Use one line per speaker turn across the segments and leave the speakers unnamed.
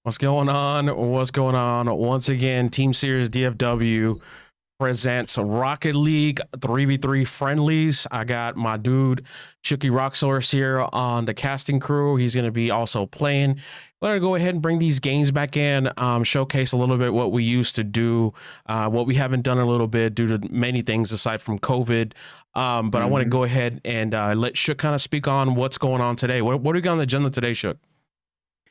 What's going on? What's going on? Once again, Team Series DFW presents Rocket League 3v3 friendlies. I got my dude Shooky Rocksource here on the casting crew. He's going to be also playing. We're going to go ahead and bring these games back in, showcase a little bit what we used to do, what we haven't done a little bit due to many things aside from COVID. But I want to go ahead and let Shook kind of speak on what's going on today. What do we got on the agenda today, Shook?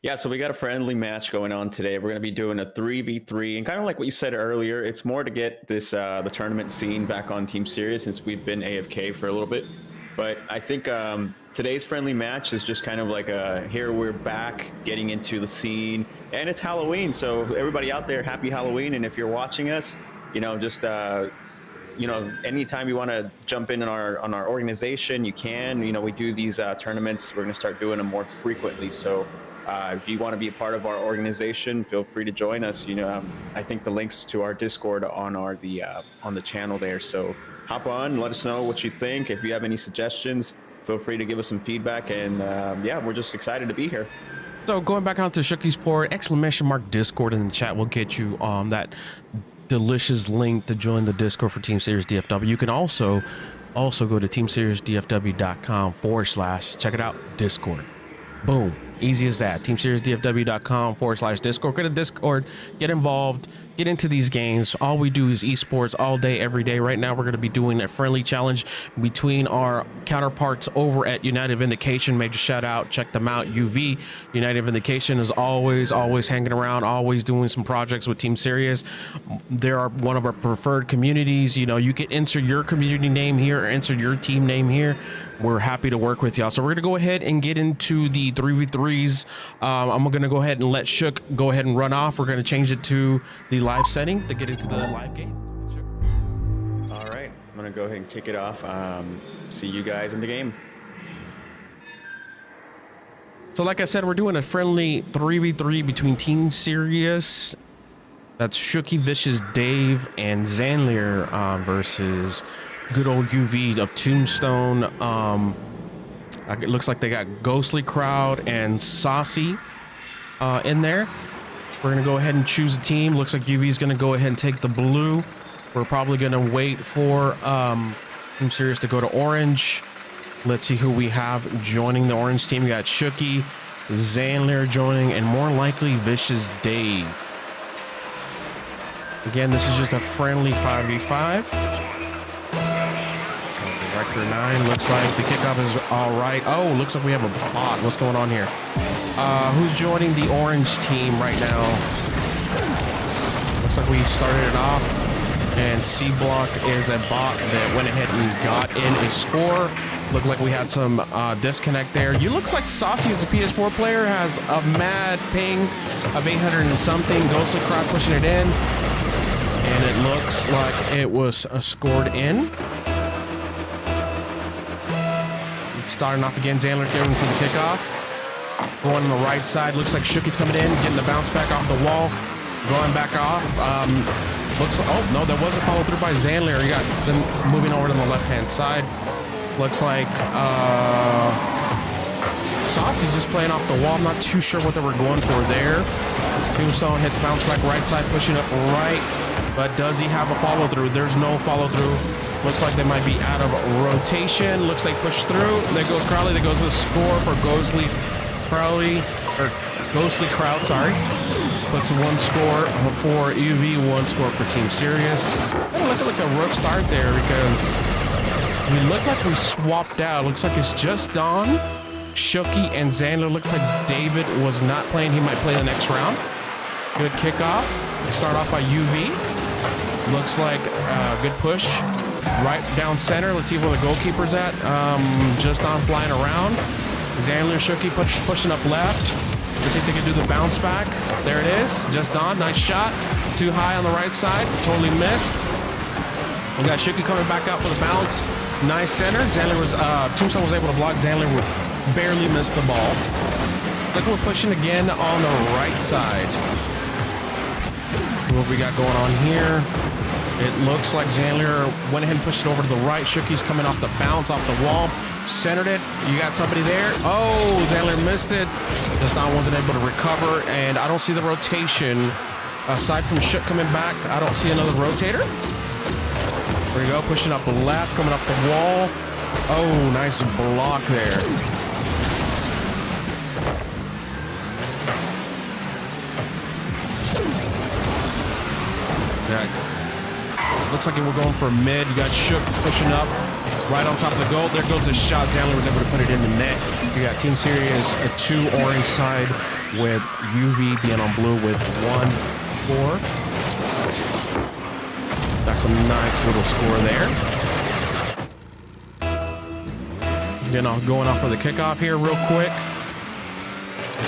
Yeah, so we got a friendly match going on today. We're going to be doing a 3v3, and kind of like what you said earlier, it's more to get this the tournament scene back on Team Series since we've been AFK for a little bit. But I think today's friendly match is just kind of like here we're back getting into the scene, and it's Halloween. So everybody out there, happy Halloween! And if you're watching us, you know, just you know, anytime you want to jump in on our organization, you can. You know, we do these tournaments. We're going to start doing them more frequently. So. If you want to be a part of our organization, feel free to join us. You know, I think the links to our Discord on the channel there. So hop on, let us know what you think. If you have any suggestions, feel free to give us some feedback. And yeah, we're just excited to be here.
So going back onto Shooky's port, !Discord in the chat will get you that delicious link to join the Discord for Team Series DFW. You can also go to teamseriesdfw.com/, check it out, Discord. Boom. Easy as that. teamseriesdfw.com/Discord. Go to Discord, get involved, get into these games. All we do is esports all day, every day. Right now, we're going to be doing a friendly challenge between our counterparts over at United Vindication. Major shout out. Check them out. UV. United Vindication is always hanging around, always doing some projects with Team Serious. They're one of our preferred communities. You know, you can insert your community name here or insert your team name here. We're happy to work with y'all. So we're going to go ahead and get into the 3v3s. I'm going to go ahead and let Shook go ahead and run off. We're going to change it to the live setting to get into the live game.
All right, I'm to go ahead and kick it off. See you guys in the game.
So like I said, we're doing a friendly 3v3 between Team Serious. That's Shooky, Vicious, Dave, and Zanlier versus good old UV of Tombstone. It looks like they got Ghostly Crowd and Saucy in there. We're going to go ahead and choose a team. Looks like UV is going to go ahead and take the blue. We're probably going to wait for Team Serious to go to orange. Let's see who we have joining the orange team. We got Shooky, Zanlier joining, and more likely Vicious Dave. Again, this is just a friendly 5v5. Director 9, looks like the kickoff is all right. Oh, looks like we have a bot. What's going on here? Who's joining the orange team right now? Looks like we started it off, and C Block is a bot that went ahead and got in a score. Looked like we had some disconnect there. You looks like Saucy as a PS4 player has a mad ping of 800 and something. Ghostly Crowd pushing it in, and it looks like it was scored in. Starting off again, Zanlier giving for the kickoff. Going on the right side, looks like Shooky's coming in, getting the bounce back off the wall, going back off. Looks like, oh no, there was a follow through by Zanlier. You got them moving over to the left-hand side. Looks like Saucy just playing off the wall. I'm not too sure what they were going for there. Tombstone hit the bounce back right side, pushing up right. But does he have a follow through? There's no follow through. Looks like they might be out of rotation. Looks like push through. There goes Crowley. There goes the score for Ghostly Crowd, sorry. Puts one score for UV, one score for Team Serious. Look like a rough start there because we look like we swapped out. Looks like it's just Don, Shooky, and Zanlier. Looks like David was not playing. He might play the next round. Good kickoff. Start off by UV. Looks like a good push. Right down center. Let's see where the goalkeeper's at. Just on flying around. Zanlier, Shooky pushing up left. Let's see if they can do the bounce back. There it is. Just on. Nice shot. Too high on the right side. Totally missed. We got Shooky coming back out for the bounce. Nice center. Zanlier was Tombstone was able to block. Zanlier would barely miss the ball. Look, we're pushing again on the right side. What we got going on here? It looks like Zanlier went ahead and pushed it over to the right. Shooky's coming off the bounce, off the wall. Centered it. You got somebody there. Oh, Zanlier missed it. Just not wasn't able to recover. And I don't see the rotation. Aside from Shook coming back, I don't see another rotator. There you go. Pushing up the left, coming up the wall. Oh, nice block there. Yeah. Looks like we're going for mid. You got Shook pushing up right on top of the goal. There goes the shot. Zanlier was able to put it in the net. You got Team Serious, a 2 orange side with UV being on blue with 1-4. That's a nice little score there. Then going off for the kickoff here real quick.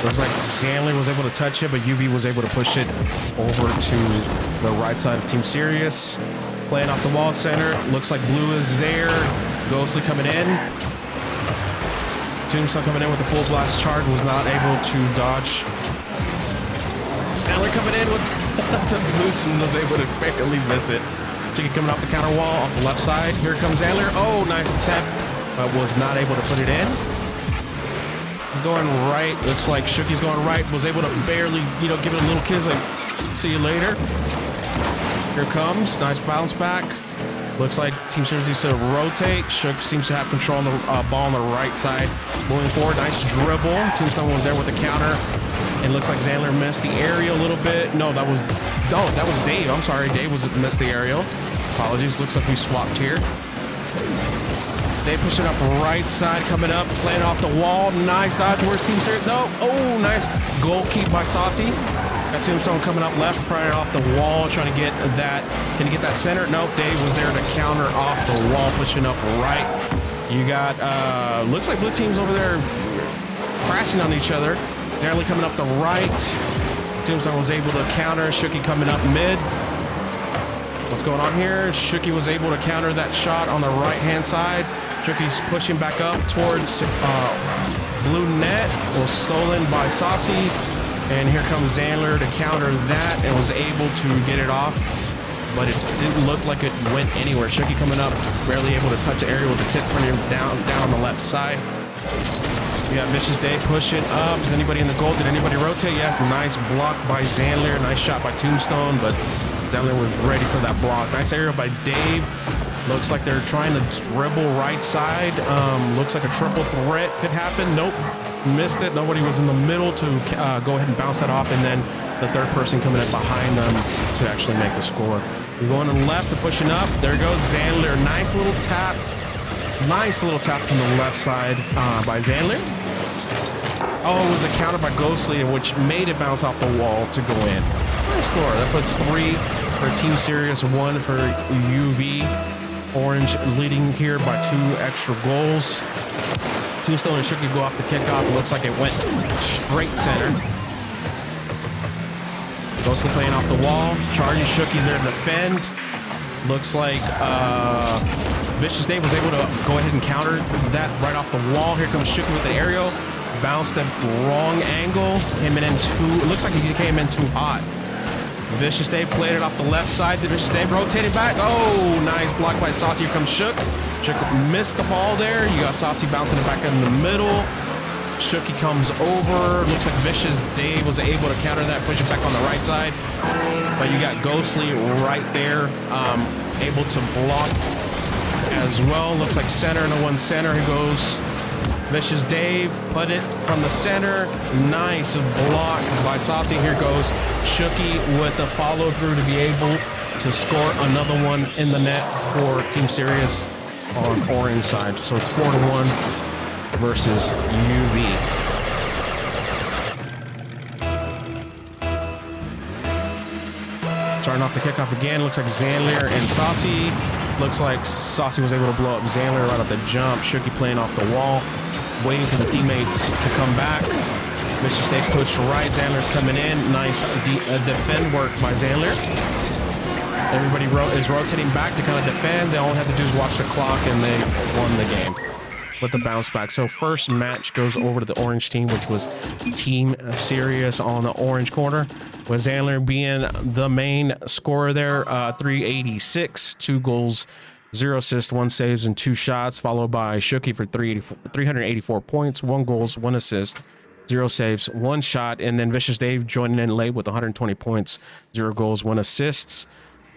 Looks like Zanlier was able to touch it, but UV was able to push it over to the right side of Team Serious. Playing off the wall center. Looks like blue is there. Ghostly coming in. Tombstone coming in with a full blast charge. Was not able to dodge. Zanlier coming in with the boost and was able to barely miss it. Chicken coming off the counter wall off the left side. Here comes Zanlier. Oh, nice attempt, but was not able to put it in. Going right. Looks like Shooky's going right. Was able to barely, give it a little kiss. Like, see you later. Here comes. Nice bounce back. Looks like Team Serious needs to rotate. Shook seems to have control on the ball on the right side. Moving forward. Nice dribble. Tombstone was there with the counter. And looks like Zanlier missed the aerial a little bit. No, that was Dave. I'm sorry. Dave missed the aerial. Apologies. Looks like we swapped here. They pushing up right side, coming up, playing off the wall. Nice dodge. Where's Team Serious? No. Oh, nice goal keep by Saucy. Got Tombstone coming up left, prying off the wall, trying to get that. Can he get that center? Nope. Dave was there to counter off the wall, pushing up right. You got, looks like blue team's over there crashing on each other. Zanlier coming up the right. Tombstone was able to counter. Shooky coming up mid. What's going on here? Shuki was able to counter that shot on the right-hand side. Shuki's pushing back up towards blue net. Was stolen by Saucy. And here comes Zandler to counter that and was able to get it off. But it didn't look like it went anywhere. Shuki coming up, barely able to touch the area with the tip running down on the left side. We got Vicious Dave pushing up. Is anybody in the goal? Did anybody rotate? Yes, nice block by Zandler. Nice shot by Tombstone, but Zandler was ready for that block. Nice area by Dave. Looks like they're trying to dribble right side. Looks like a triple threat could happen. Nope, missed it. Nobody was in the middle to go ahead and bounce that off, and then the third person coming in behind them to actually make the score. We're going to the left, they're pushing up. There goes Zandler. Nice little tap. Nice little tap from the left side by Zandler. Oh, it was a counter by Ghostly, which made it bounce off the wall to go in. Nice score. That puts 3 for Team Serious, 1 for UV. Orange leading here by 2 extra goals. Tombstone and Shuki go off the kickoff. It looks like it went straight center. Ghostly playing off the wall. Charging Shuki's there to defend. Looks like Vicious Dave was able to go ahead and counter that right off the wall. Here comes Shuki with the aerial. Bounced at wrong angle. Came in too. It looks like he came in too hot. Vicious Dave played it off the left side. The Vicious Dave rotated back. Oh, nice block by Saucy. Here comes Shook. Shook missed the ball there. You got Saucy bouncing it back in the middle. Shooky comes over. Looks like Vicious Dave was able to counter that, push it back on the right side. But you got Ghostly right there, able to block as well. Looks like center, no one center. Here goes Vicious Dave, put it from the center. Nice block by Saucy. Here goes Shuki with the follow through to be able to score another one in the net for Team Serious on orange side. So it's 4-1 versus UV. Starting off the kickoff again. Looks like Zandler and Saucy. Looks like Saucy was able to blow up Zandler right off the jump. Shuki playing off the wall, waiting for the teammates to come back. Vicious Dave push right. Zandler's coming in. Nice defend work by Zandler. Everybody is rotating back to kind of defend. They all have to do is watch the clock, and they won the game with the bounce back. So first match goes over to the orange team, which was Team Serious on the orange corner, with Zandler being the main scorer there. 386, 2 goals, 0 assists, 1 saves, and 2 shots, followed by Shuki for 384 points, 1 goals, 1 assist, 0 saves, 1 shot, and then Vicious Dave joining in late with 120 points, 0 goals, 1 assists,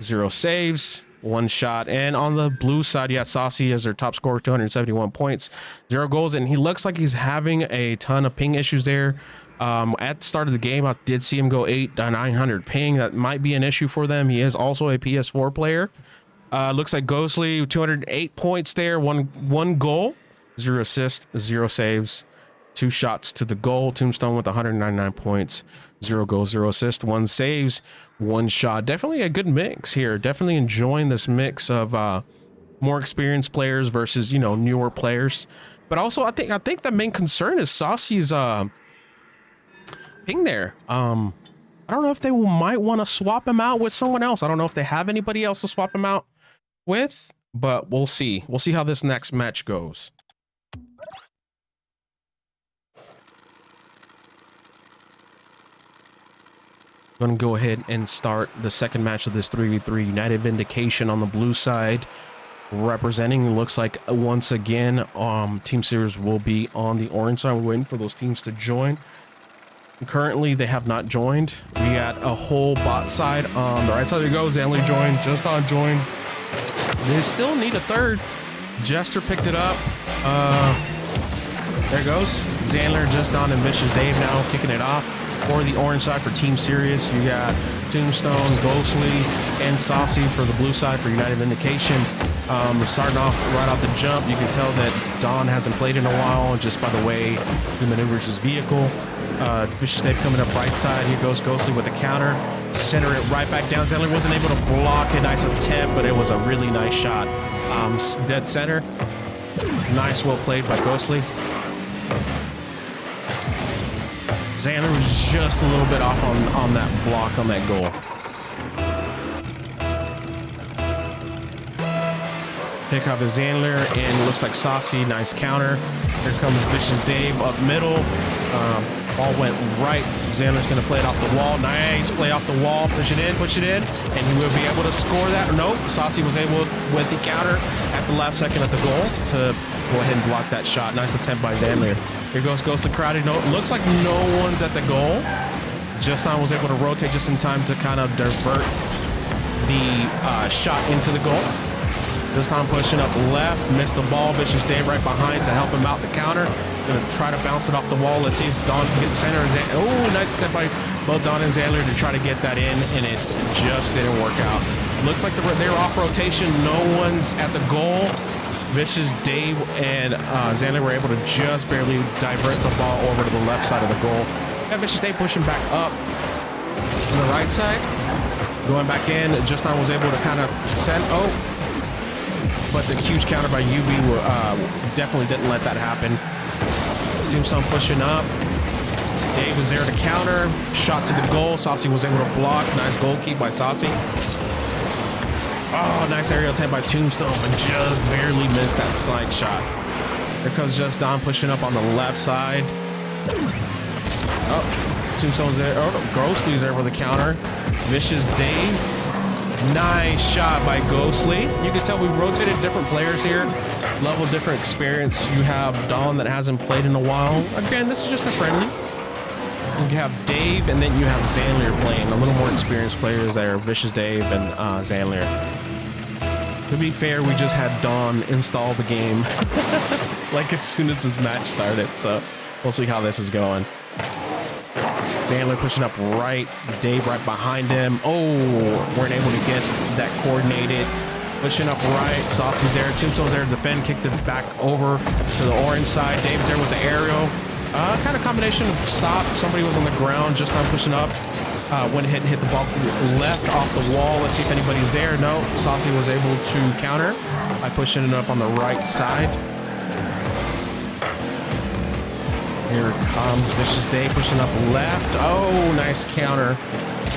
0 saves, 1 shot. And on the blue side, you got Saucy as their top scorer, 271 points, 0 goals, and he looks like he's having a ton of ping issues there. At the start of the game, I did see him go 900 ping. That might be an issue for them. He is also a PS4 player. Looks like Ghostly, 208 points there, one goal, 0 assists, 0 saves, 2 shots to the goal. Tombstone with 199 points, 0 goals, 0 assists, 1 saves, 1 shot. Definitely a good mix here. Definitely enjoying this mix of more experienced players versus, you know, newer players. But also, I think the main concern is Saucy's ping there. I don't know if they might want to swap him out with someone else. I don't know if they have anybody else to swap him out with, but we'll see. We'll see how this next match goes. Going to go ahead and start the second match of this 3v3. United Vindication on the blue side, representing, looks like once again Team Serious will be on the orange side. We're waiting for those teams to join. Currently they have not joined. We got a whole bot side on the right side. There you go. Zanley joined, just on joined. They still need a third. Jester picked it up. There goes Zandler, just on, and Vicious Dave now kicking it off for the orange side for Team Serious. You got Tombstone, Ghostly, and Saucy for the blue side for United Vindication. Starting off right off the jump, you can tell that Don hasn't played in a while just by the way he maneuvers his vehicle. Vicious Dave coming up right side. Here goes Ghostly with a counter. Center it right back down. Zandler wasn't able to block a nice attempt, but it was a really nice shot. Dead center. Nice, well played by Ghostly. Zandler was just a little bit off on that block on that goal. Pick up his Zandler, and it looks like Saucy. Nice counter. Here comes Vicious Dave up middle. Ball went right. Zandler's going to play it off the wall. Nice play off the wall. Push it in, and he will be able to score that. Nope. Saucy was able, with the counter at the last second at the goal, to go ahead and block that shot. Nice attempt by Zandler. Here goes to Crowdy. No, looks like no one's at the goal. Justin was able to rotate just in time to kind of divert the shot into the goal. This time pushing up left, missed the ball. Vicious Dave right behind to help him out the counter. Gonna try to bounce it off the wall. Let's see if Don can get center. Oh, nice attempt by both Don and Zandler to try to get that in, and it just didn't work out. Looks like they're off rotation. No one's at the goal. Vicious Dave and Zandler were able to just barely divert the ball over to the left side of the goal. Got Vicious Dave pushing back up on the right side. Going back in, Justin was able to kind of send. Oh. But the huge counter by UB definitely didn't let that happen. Tombstone pushing up. Dave was there to counter. Shot to the goal. Saucy was able to block. Nice goal keep by Saucy. Oh, nice aerial attempt by Tombstone, but just barely missed that slide shot. Here comes Just Don pushing up on the left side. Oh, Tombstone's there. Oh, Ghostly's there for the counter. Vicious Dave. Nice shot by Ghostly. You can tell we rotated different players here. Level different experience. You have Dawn that hasn't played in a while. Again, this is just a friendly. You have Dave, and then you have Zandler playing. A little more experienced players there. Vicious Dave and Zandler. To be fair, we just had Dawn install the game like as soon as this match started. So we'll see how this is going. Zandler pushing up right, Dave right behind him. Oh, weren't able to get that coordinated. Pushing up right, Saucy's there, Tombstone's there to defend, kicked it back over to the orange side. Dave's there with the aerial. Kind of combination of stop. Somebody was on the ground, just not pushing up. Went ahead and hit the ball left off the wall. Let's see if anybody's there. No, Saucy was able to counter by pushing it up on the right side. Here comes Vicious Day pushing up left. Oh, nice counter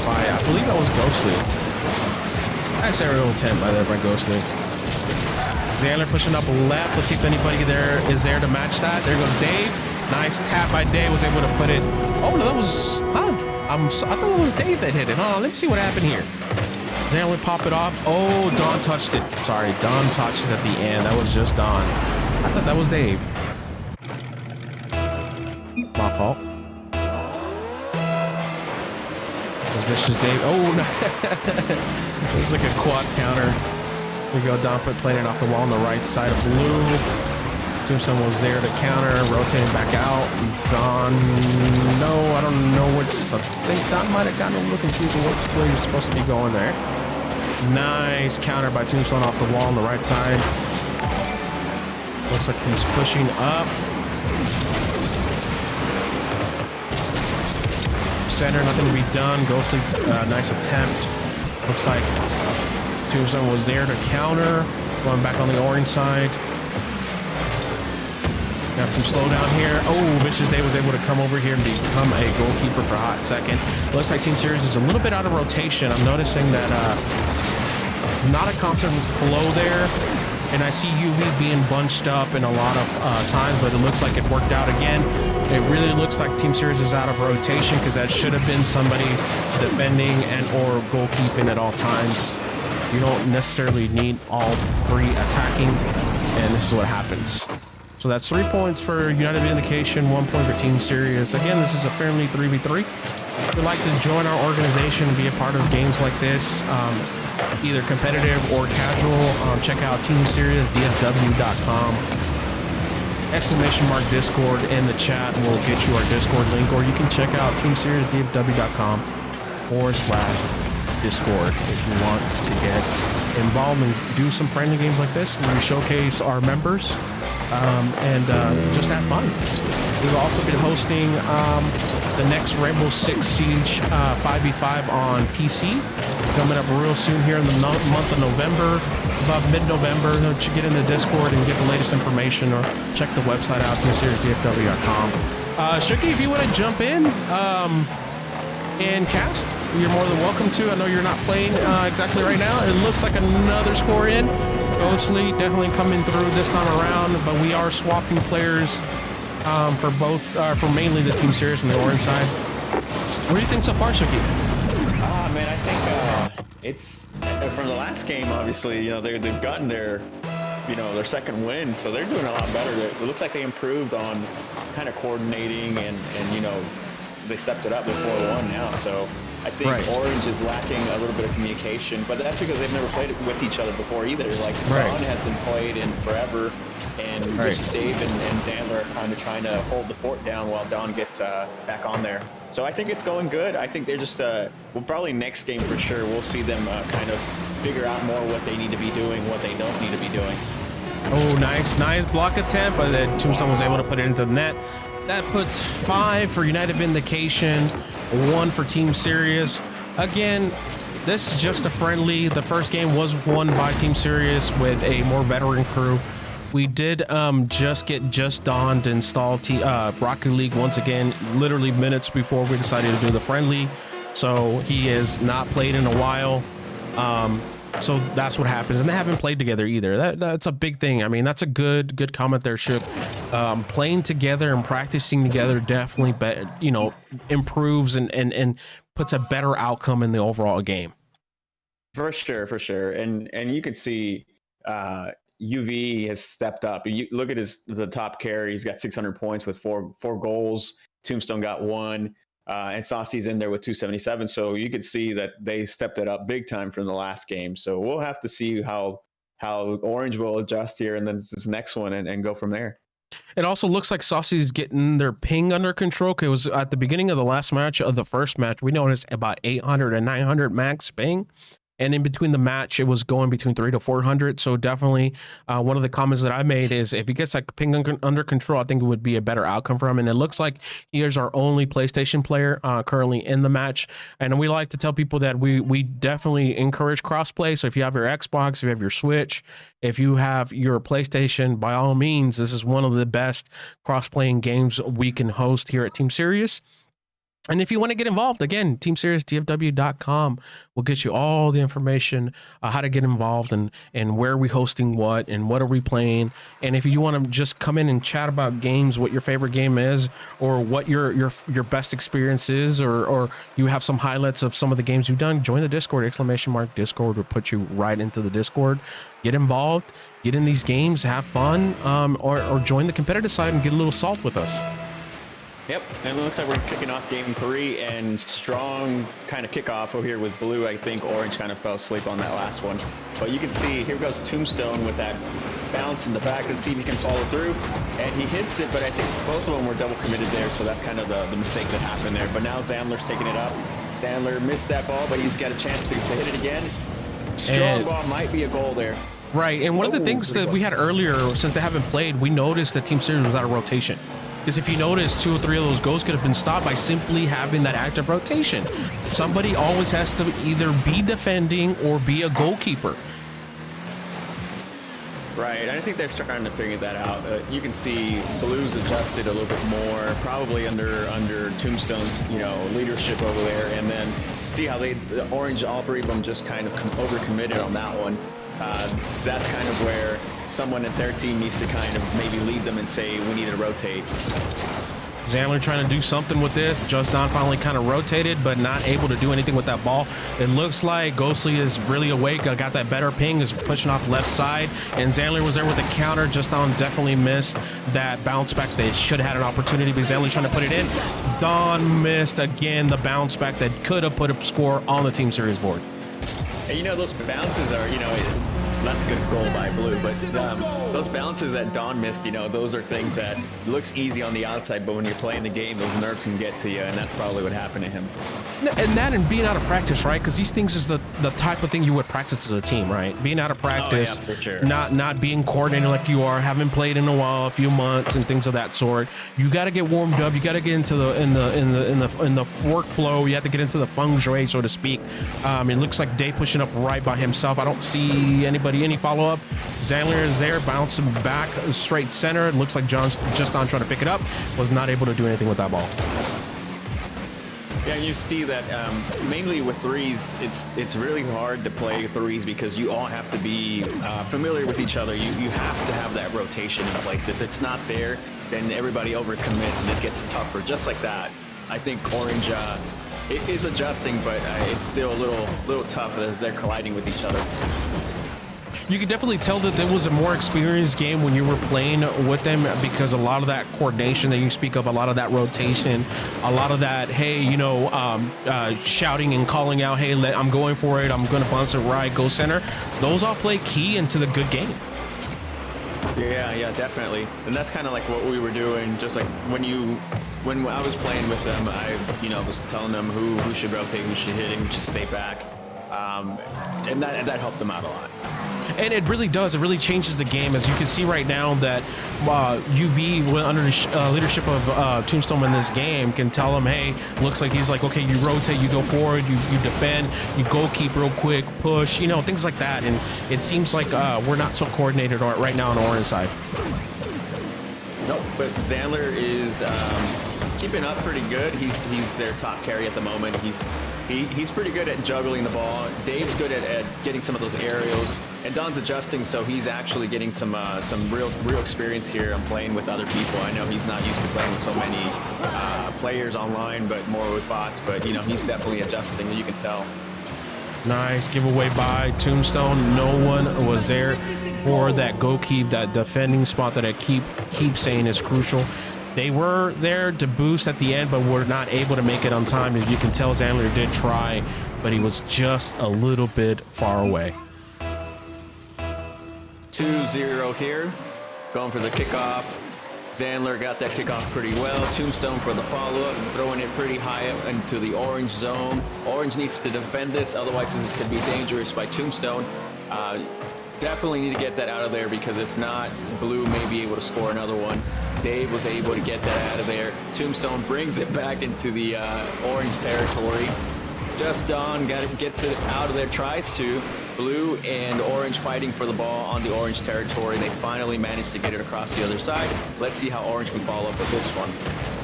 by, I believe that was Ghostly. Nice aerial attempt by Ghostly. Zandler pushing up left. Let's see if anybody there is there to match that. There goes Dave. Nice tap by Dave. Was able to put it. Oh, no, that was, I thought it was Dave that hit it. Let me see what happened here. Zandler pop it off. Oh, Don touched it. Sorry, Don touched it at the end. That was just Don. I thought that was Dave. My fault. Vicious Dave. Oh, no. It's like a quad counter. We go down, playing it off the wall on the right side of blue. Tombstone was there to counter, rotating back out. Don, no, I don't know what's. I think Don might have gotten a little confused with where you're supposed to be going there. Nice counter by Tombstone off the wall on the right side. Looks like he's pushing up. Center, nothing to be done. Ghostly, nice attempt. Looks like Tombstone was there to counter. Going back on the orange side. Got some slowdown here. Oh, Vicious Day was able to come over here and become a goalkeeper for a hot second. Looks like Team Series is a little bit out of rotation. I'm noticing that not a constant flow there. And I see UV being bunched up in a lot of times, but it looks like it worked out again. It really looks like Team Series is out of rotation because that should have been somebody defending and or goalkeeping at all times. You don't necessarily need all three attacking, and this is what happens. So that's 3 points for United Vindication, 1 point for Team Serious. Again, this is a friendly 3v3. If you'd like to join our organization and be a part of games like this, either competitive or casual, check out teamseriousdfw.com. !Discord in the chat will get you our Discord link, or you can check out teamseriesdfw.com/Discord if you want to get involved and do some friendly games like this where we showcase our members and just have fun. We will also be hosting the next Rainbow Six Siege 5v5 on PC coming up real soon here in the month of November, about mid-November. Get in the Discord and get the latest information, or check the website out, teamseriesdfw.com. Shuki, if you want to jump in and cast, you're more than welcome to. I know you're not playing exactly right now. It looks like another score in. Ghostly definitely coming through this time around, but we are swapping players for both, for mainly the Team Serious and the orange side. What do you think so far, Suki?
Man, I think it's from the last game. Obviously, they've gotten their second win, so they're doing a lot better. It looks like they improved on kind of coordinating, and they stepped it up. They're 4-1 now, so I think Orange is lacking a little bit of communication, but that's because they've never played with each other before either. Like Dawn has been played in forever, and just Dave and Xandler are kind of trying to hold the fort down while Dawn gets back on there. So I think it's going good. I think they're just probably next game for sure we'll see them kind of figure out more what they need to be doing, what they don't need to be doing.
Oh, nice block attempt, but then Tombstone was able to put it into the net. That puts 5 for United Vindication, 1 for Team Serious. Again, this is just a friendly. The first game was won by Team Serious with a more veteran crew. We did just get Dawn to install Rocket League once again, literally minutes before we decided to do the friendly. So he has not played in a while. So that's what happens, and they haven't played together either. That's a big thing. I mean, that's a good comment there, Shook. Playing together and practicing together definitely improves and puts a better outcome in the overall game.
For sure. And you can see UV has stepped up. You look at the top carry. He's got 600 points with four goals. Tombstone got 1. And Saucy's in there with 277. So you could see that they stepped it up big time from the last game. So we'll have to see how Orange will adjust here and then this next one and go from there.
It also looks like Saucy's getting their ping under control. It was at the beginning of the first match, we noticed about 800 and 900 max ping. And in between the match, it was going between 300 to 400. So definitely one of the comments that I made is if he gets like ping under control, I think it would be a better outcome for him. And it looks like he is our only PlayStation player currently in the match. And we like to tell people that we definitely encourage crossplay. So if you have your Xbox, if you have your Switch, if you have your PlayStation, by all means, this is one of the best cross-playing games we can host here at Team Serious. And if you want to get involved, again, teamseriesdfw.com will get you all the information, how to get involved and where we hosting what and what are we playing. And if you want to just come in and chat about games, what your favorite game is, or what your best experience is, or you have some highlights of some of the games you've done, join the Discord, !Discord will put you right into the Discord. Get involved, get in these games, have fun, or join the competitive side and get a little salt with us.
Yep, and it looks like we're kicking off game 3 and strong kind of kickoff over here with Blue. I think Orange kind of fell asleep on that last one. But you can see, here goes Tombstone with that bounce in the back. Let's see if he can follow through. And he hits it, but I think both of them were double committed there, so that's kind of the mistake that happened there. But now Xandler's taking it up. Xandler missed that ball, but he's got a chance to hit it again. Strong ball might be a goal there.
Right, and one of the things that we had earlier, since they haven't played, we noticed that Team Series was out of rotation. Because if you notice, 2 or 3 of those goals could have been stopped by simply having that active rotation. Somebody always has to either be defending or be a goalkeeper.
Right, I think they're trying to figure that out. You can see Blues adjusted a little bit more, probably under Tombstone's leadership over there, and then see how the Orange, all 3 of them just kind of overcommitted on that one. That's kind of where someone at their team needs to kind of maybe lead them and say, we need to rotate.
Xandler trying to do something with this. Just Don finally kind of rotated, but not able to do anything with that ball. It looks like Ghostly is really awake. Got that better ping, is pushing off left side, and Xandler was there with a counter. Just Don definitely missed that bounce back. They should have had an opportunity, but Xandler trying to put it in. Don missed again the bounce back that could have put a score on the Team Series board.
And those bounces are, that's a good goal by Blue, but those bounces that Don missed, those are things that looks easy on the outside, but when you're playing the game, those nerves can get to you, and that's probably what happened to him.
And that and being out of practice, right? Because these things is the type of thing you would practice as a team, right? Being out of practice,
for sure.
not being coordinated like you are, haven't played in a while, a few months, and things of that sort. You got to get warmed up. You got to get into the workflow. You have to get into the feng shui, so to speak. It looks like Day pushing up right by himself. I don't see any follow-up. Xandler is there, bouncing back straight center. It looks like John's just on trying to pick it up. Was not able to do anything with that ball.
Yeah, you see that mainly with threes, it's really hard to play threes because you all have to be familiar with each other. You have to have that rotation in place. If it's not there, then everybody overcommits and it gets tougher. Just like that, I think Orange it is adjusting, but it's still a little tough as they're colliding with each other.
You could definitely tell that there was a more experienced game when you were playing with them, because a lot of that coordination that you speak of, a lot of that rotation, a lot of that, hey, you know, shouting and calling out, hey, I'm going for it, I'm going to bounce it right, go center. Those all play key into the good game.
Yeah, definitely. And that's kind of like what we were doing. Just like when I was playing with them, I was telling them who should rotate, who should hit, and who should stay back. And that helped them out a lot.
And it really does. It really changes the game. As you can see right now that UV, under the leadership of Tombstone in this game, can tell him, hey, looks like he's like, okay, you rotate, you go forward, you defend, you go keep real quick, push, you know, things like that. And it seems like we're not so coordinated right now on the orange side.
Nope, but Zandler is keeping up pretty good. He's their top carry at the moment. He's pretty good at juggling the ball. Dave's good at getting some of those aerials, and Don's adjusting, so he's actually getting some real experience here. I'm playing with other people. I know he's not used to playing with so many players online, but more with bots. But he's definitely adjusting, you can tell.
Nice giveaway by Tombstone. No one was there for that go keep, that defending spot that I keep saying is crucial. They were there to boost at the end, but were not able to make it on time. As you can tell, Zandler did try, but he was just a little bit far away.
2-0 here, going for the kickoff. Zandler got that kickoff pretty well. Tombstone for the follow-up, throwing it pretty high up into the orange zone. Orange needs to defend this, otherwise this could be dangerous by Tombstone. Definitely need to get that out of there, because if not, Blue may be able to score another one. Dave was able to get that out of there. Tombstone brings it back into the orange territory. Just Don gets it out of there, tries to. Blue and orange fighting for the ball on the orange territory. They finally managed to get it across the other side. Let's see how orange can follow up with this one.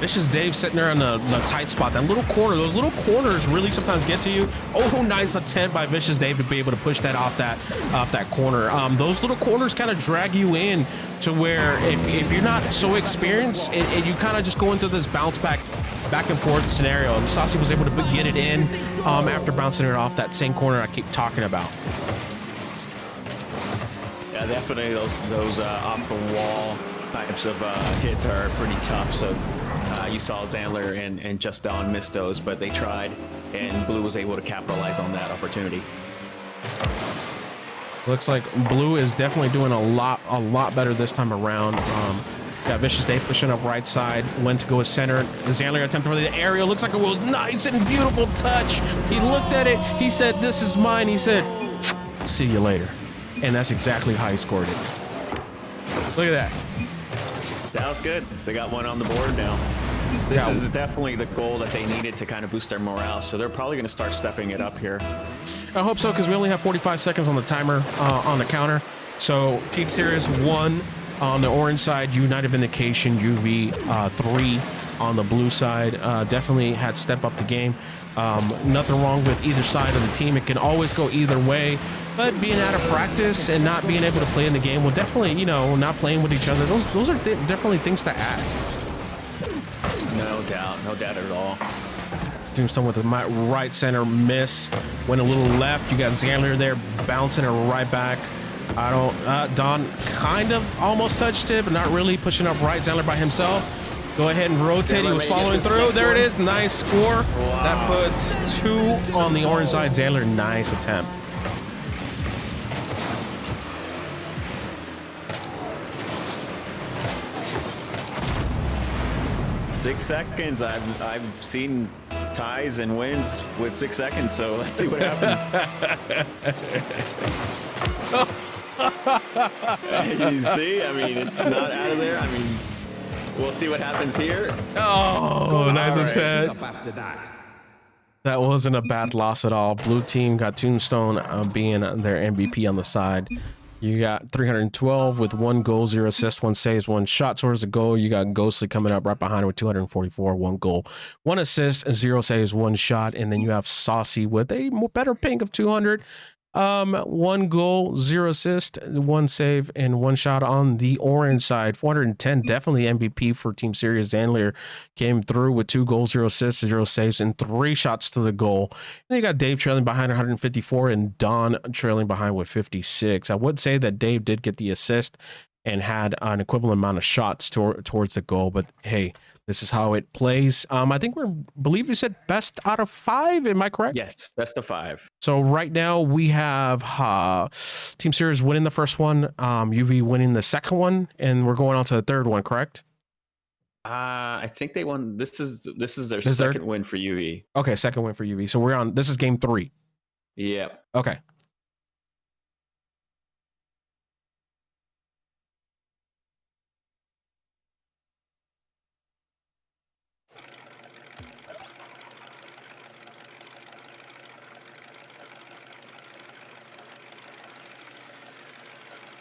Vicious Dave sitting there in the tight spot. That little corner, those little corners really sometimes get to you. Oh, nice attempt by Vicious Dave to be able to push that off that corner. Those little corners kind of drag you in to where if you're not so experienced, you kind of just go into this back and forth scenario. And Saucy was able to get it in after bouncing it off that same corner I keep talking about.
Yeah, definitely those off the wall types of hits are pretty tough. So you saw Zandler and Just Don miss those, but they tried, and Blue was able to capitalize on that opportunity.
Looks like Blue is definitely doing a lot better this time around. Got Vicious Dave pushing up right side, went to go center. Zandler attempted for the aerial. Looks like it was nice and beautiful touch. He looked at it. He said, "This is mine." He said, "See you later." And that's exactly how he scored it. Look at that.
That was good. They got one on the board now. This is definitely the goal that they needed to kind of boost their morale. So they're probably going to start stepping it up here.
I hope so, because we only have 45 seconds on the timer on the counter. So Team Series 1 on the orange side, United Vindication, UV 3 on the blue side. Definitely had to step up the game. Nothing wrong with either side of the team. It can always go either way. But being out of practice and not being able to play in the game will definitely, not playing with each other, those are definitely things to add.
No doubt at all.
Tombstone with the right center miss, went a little left. You got Zandler there bouncing it right back. Don kind of almost touched it, but not really, pushing up right. Zandler by himself. Go ahead and rotate. He was following through. There it is. Nice score. Wow. That puts 2 on the orange side. Zandler, nice attempt.
Six seconds. I've seen ties and wins with 6 seconds, so let's see what happens. You see, I mean, it's not out of there. I mean, we'll see what happens here.
Oh, nice attempt. That wasn't a bad loss at all. Blue team got Tombstone being their MVP on the side. You got 312 with 1 goal, 0 assists, 1 saves, 1 shot towards the goal. You got Ghostly coming up right behind with 244, 1 goal, 1 assist, 0 saves, 1 shot. And then you have Saucy with a better ping of 200. 1 goal, 0 assist, 1 save, and 1 shot on the orange side. 410, definitely MVP for Team Serious. Zandler came through with 2 goals, 0 assists, 0 saves, and 3 shots to the goal. And you got Dave trailing behind 154 and Don trailing behind with 56. I would say that Dave did get the assist and had an equivalent amount of shots towards the goal, but hey, this is how it plays. I think believe you said best out of 5. Am I correct?
Yes, best of 5.
So right now we have Team Series winning the first one, UV winning the second one, and we're going on to the third one, correct?
I think they won. This is their second win for UV.
Okay, second win for UV. So we're on. This is game 3.
Yeah.
Okay.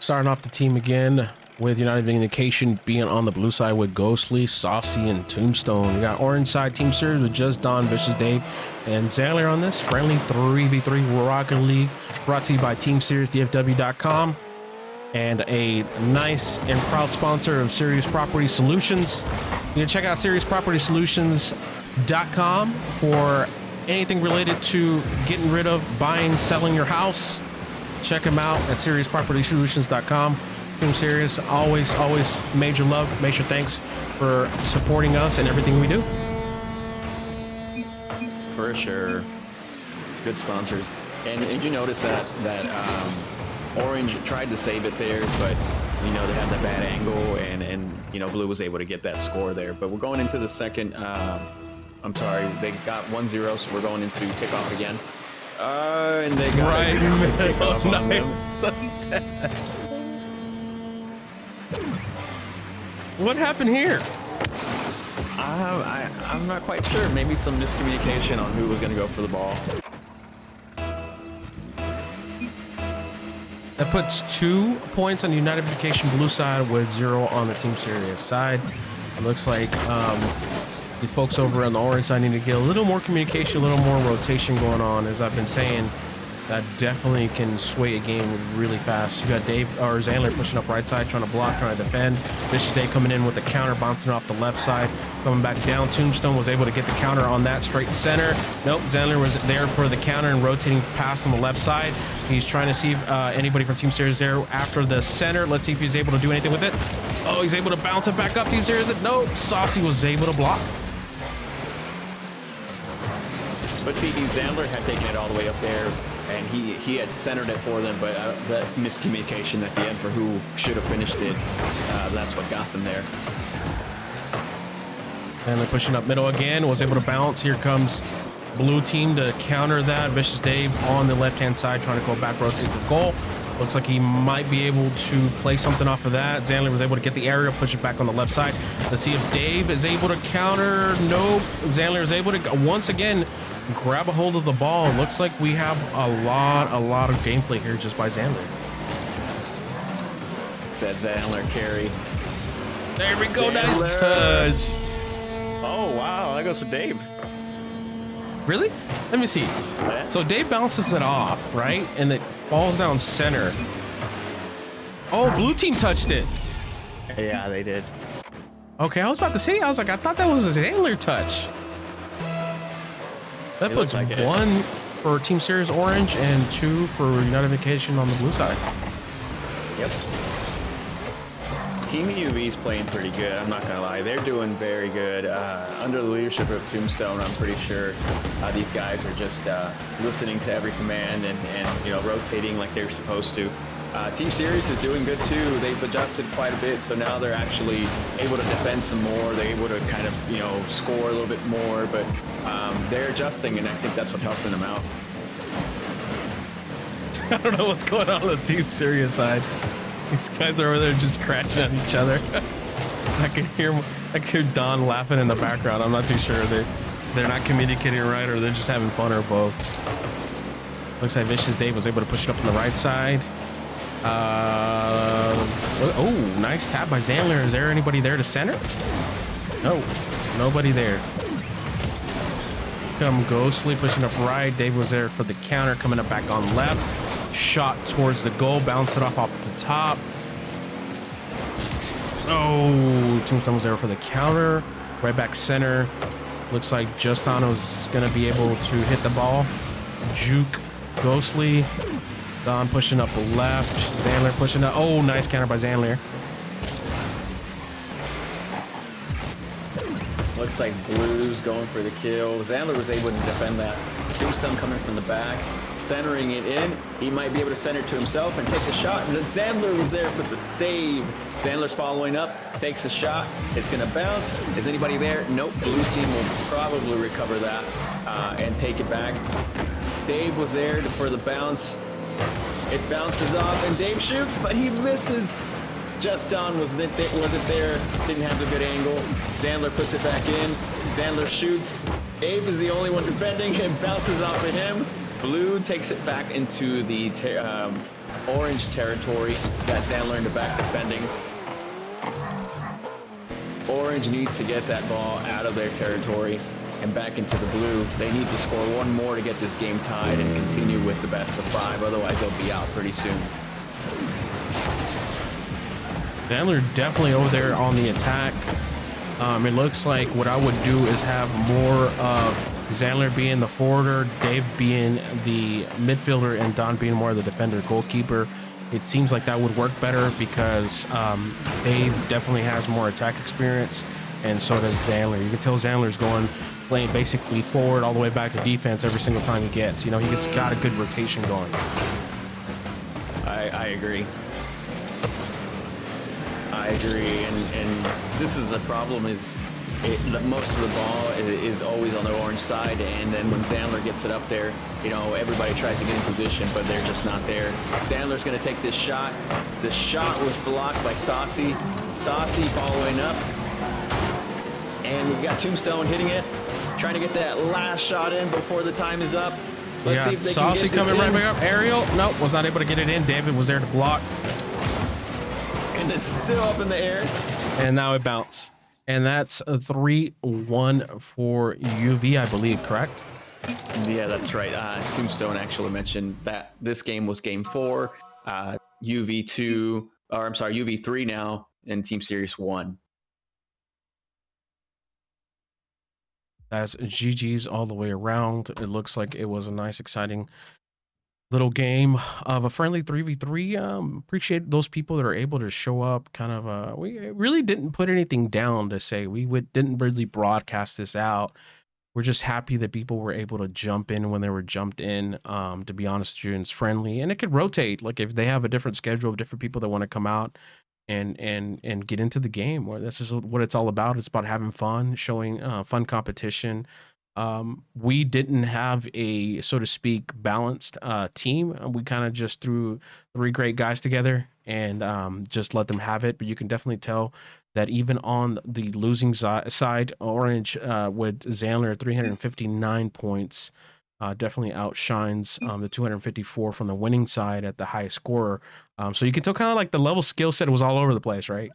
Starting off the team again with United Vindication being on the blue side with Ghostly, Saucy, and Tombstone. You got orange side Team Series with just Don, Vicious Dave, and Zandler on this friendly 3v3 Rocket League, brought to you by Team Series DFW.com and a nice and proud sponsor of Serious Property Solutions. You can check out SeriousPropertySolutions.com for anything related to getting rid of, buying, selling your house. Check them out at SeriousPropertySolutions.com. Team Serious, always major love, major thanks for supporting us and everything we do.
For sure. Good sponsors. And did you notice that Orange tried to save it there, but they had that bad angle, and Blue was able to get that score there. But we're going into the second. I'm sorry, they got 1-0, so we're going into kickoff again. And they got
right in the middle.
Nice.
What happened here?
I'm not quite sure. Maybe some miscommunication on who was going to go for the ball.
That puts 2 points on the United Vindication blue side with 0 on the Team Serious side. It looks like the folks over on the orange side need to get a little more communication, a little more rotation going on. As I've been saying, that definitely can sway a game really fast. You got Zandler pushing up right side, trying to block, trying to defend. Vicious Day coming in with the counter, bouncing off the left side, coming back down. Tombstone was able to get the counter on that straight center. Nope, Zandler was there for the counter and rotating past on the left side. He's trying to see if anybody from Team Series there after the center. Let's see if he's able to do anything with it. Oh, he's able to bounce it back up. Team Series, nope. Saucy was able to block.
But see, Zandler had taken it all the way up there, and he had centered it for them, but that miscommunication at the end for who should have finished it, that's what got them there.
And they're pushing up middle again, was able to bounce. Here comes blue team to counter that. Vicious Dave on the left-hand side trying to go back, rotate for goal. Looks like he might be able to play something off of that. Zandler was able to get the area, push it back on the left side. Let's see if Dave is able to counter. Nope. Zandler is able to, once again, grab a hold of the ball. Looks like we have a lot of gameplay here just by Zandler.
Said Zandler carry.
There we go.
Zandler.
Nice touch.
Oh, wow. That goes for Dave.
Really? Let me see. So Dave bounces it off, right? And it falls down center. Oh, blue team touched it.
Yeah, they did.
Okay, I was about to say, I thought that was a Zandler touch. That puts like 1 for Team Series Orange and 2 for United Vacation on the blue side.
Yep. Team UV's playing pretty good, I'm not gonna lie. They're doing very good. Under the leadership of Tombstone, I'm pretty sure these guys are just listening to every command and rotating like they're supposed to. Team Series is doing good too. They've adjusted quite a bit, so now they're actually able to defend some more. They're able to kind of, score a little bit more, but they're adjusting, and I think that's what's helping them out.
I don't know what's going on the Team Series side. These guys are over there just crashing at each other. I can hear Don laughing in the background. I'm not too sure they're not communicating right, or they're just having fun, or both. Looks like Vicious Dave was able to push it up on the right side. Oh, nice tap by Zandler. Is there anybody there to center? No, nobody there. Come Ghostly pushing up right. Dave was there for the counter, coming up back on left. Shot towards the goal, bounce it off the top. Oh, Tombstone was there for the counter. Right back center. Looks like Justano's going to be able to hit the ball. Juke Ghostly. Don pushing up left. Zandler pushing up. Oh, nice counter by Zandler.
Looks like Blue's going for the kill. Zandler was able to defend that. Tombstone coming from the back, centering it in. He might be able to center to himself and take the shot. And then Zandler was there for the save. Zandler's following up, takes a shot. It's going to bounce. Is anybody there? Nope. Blue team will probably recover that and take it back. Dave was there for the bounce. It bounces off, and Dave shoots, but he misses. Just Don wasn't there, didn't have a good angle. Zandler puts it back in. Zandler shoots. Abe is the only one defending. It bounces off of him. Blue takes it back into the orange territory. Got Zandler in the back defending. Orange needs to get that ball out of their territory and back into the blue. They need to score one more to get this game tied and continue with the best of 5. Otherwise, they'll be out pretty soon.
Zandler definitely over there on the attack. It looks like what I would do is have more of Zandler being the forwarder, Dave being the midfielder, and Don being more of the defender, goalkeeper. It seems like that would work better because Dave definitely has more attack experience, and so does Zandler. You can tell Zandler's playing basically forward all the way back to defense every single time he gets. You know, he's got a good rotation going.
I agree. I agree, and this is a problem. Most of the ball is always on the orange side, and then when Zandler gets it up there, you know, everybody tries to get in position, but they're just not there. Zandler's going to take this shot. The shot was blocked by Saucy. Saucy following up, and we've got Tombstone hitting it, trying to get that last shot in before the time is up. Let's see if they
Saucy
can get
coming
this
right
in.
back up. Ariel, nope, was not able to get it in. David was there to block.
And it's still up in the air.
And now it bounced. And that's a 3-1 for UV, I believe, correct?
Yeah, that's right. Tombstone actually mentioned that this game was game 4. UV3 now in Team Series 1.
That's GG's all the way around. It looks like it was a nice, exciting little game of a friendly 3v3. Appreciate those people that are able to show up. We really didn't put anything down to say didn't really broadcast this out. We're just happy that people were able to jump in when they were jumped in. To be honest with you, and it's friendly, and it could rotate. Like if they have a different schedule of different people that want to come out and get into the game, where this is what it's all about. It's about having fun, showing fun competition. We didn't have a, so to speak, balanced team. We kind of just threw 3 great guys together and just let them have it. But you can definitely tell that even on the losing side, Orange with Zandler 359 points definitely outshines the 254 from the winning side at the highest scorer. So you can tell kind of like the level skill set was all over the place, right?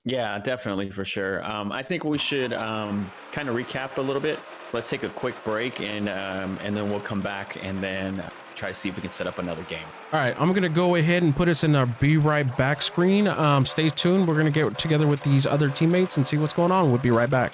Yeah, definitely, for sure. I think we should kind of recap a little bit. Let's take a quick break, and then we'll come back and then try to see if we can set up another game.
All right, I'm gonna go ahead and put us in our Be Right Back screen. Stay tuned. We're gonna get together with these other teammates and see what's going on. We'll be right back.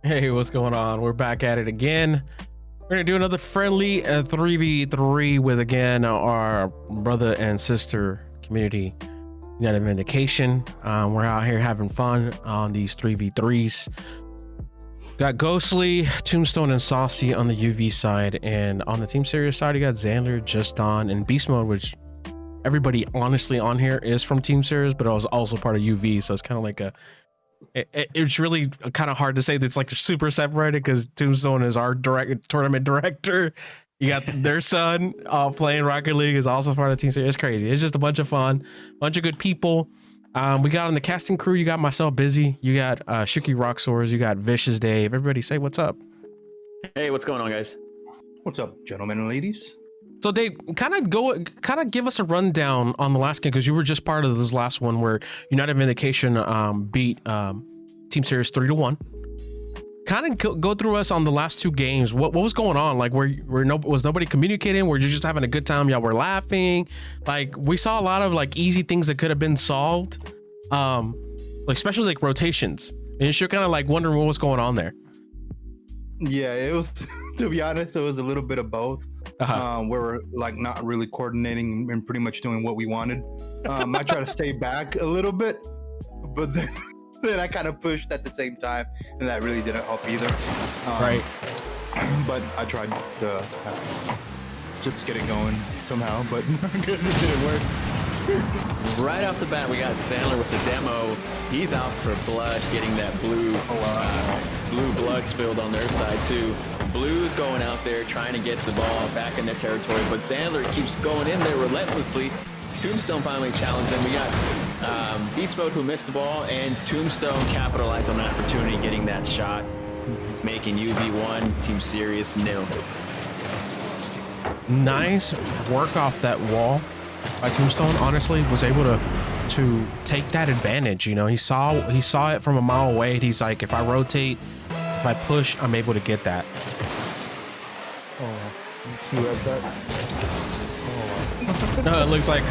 Hey, what's going on? We're back at it again. We're gonna do another friendly 3v3 with again our brother and sister community United Vindication. We're out here having fun on these 3v3s. Got Ghostly, Tombstone, and Saucy on the UV side, and on the Team Serious side, you got Xander, Just Don, and Beast Mode, which everybody honestly on here is from Team Serious, but I was also part of UV, so it's kind of like it's really kind of hard to say that it's like super separated because Tombstone is our tournament director. You got their son playing Rocket League, is also part of Team Serious. It's crazy. It's just a bunch of fun, bunch of good people. We got on the casting crew, you got myself Busy, you got Shuki Rocksaurs, you got Vicious Dave. Everybody say what's up.
Hey, what's going on, guys?
What's up, gentlemen and ladies?
So Dave, kind of give us a rundown on the last game, because you were just part of this last one where United Vindication beat Team Serious 3-1. Kind of go through us on the last two games. What was going on? Like, was nobody communicating? Were you just having a good time? Y'all were laughing. Like, we saw a lot of like easy things that could have been solved, like especially like rotations. And you're kind of like wondering what was going on there.
Yeah, it was. To be honest, it was a little bit of both. We were like not really coordinating and pretty much doing what we wanted. I tried to stay back a little bit, but then I kind of pushed at the same time, and that really didn't help either.
Right.
But I tried to just get it going somehow, but it didn't work.
Right off the bat, we got Sandler with the demo. He's out for blood, getting that blue blood spilled on their side too. Blue's going out there trying to get the ball back in their territory, but Sandler keeps going in there relentlessly. Tombstone finally challenged him. We got Beast Mode who missed the ball, and Tombstone capitalized on the opportunity, getting that shot, making UV1 Team Serious 0.
Nice work off that wall by Tombstone. Honestly, was able to take that advantage. You know, he saw it from a mile away, and he's like, if I rotate, if I push, I'm able to get that. No, it looks like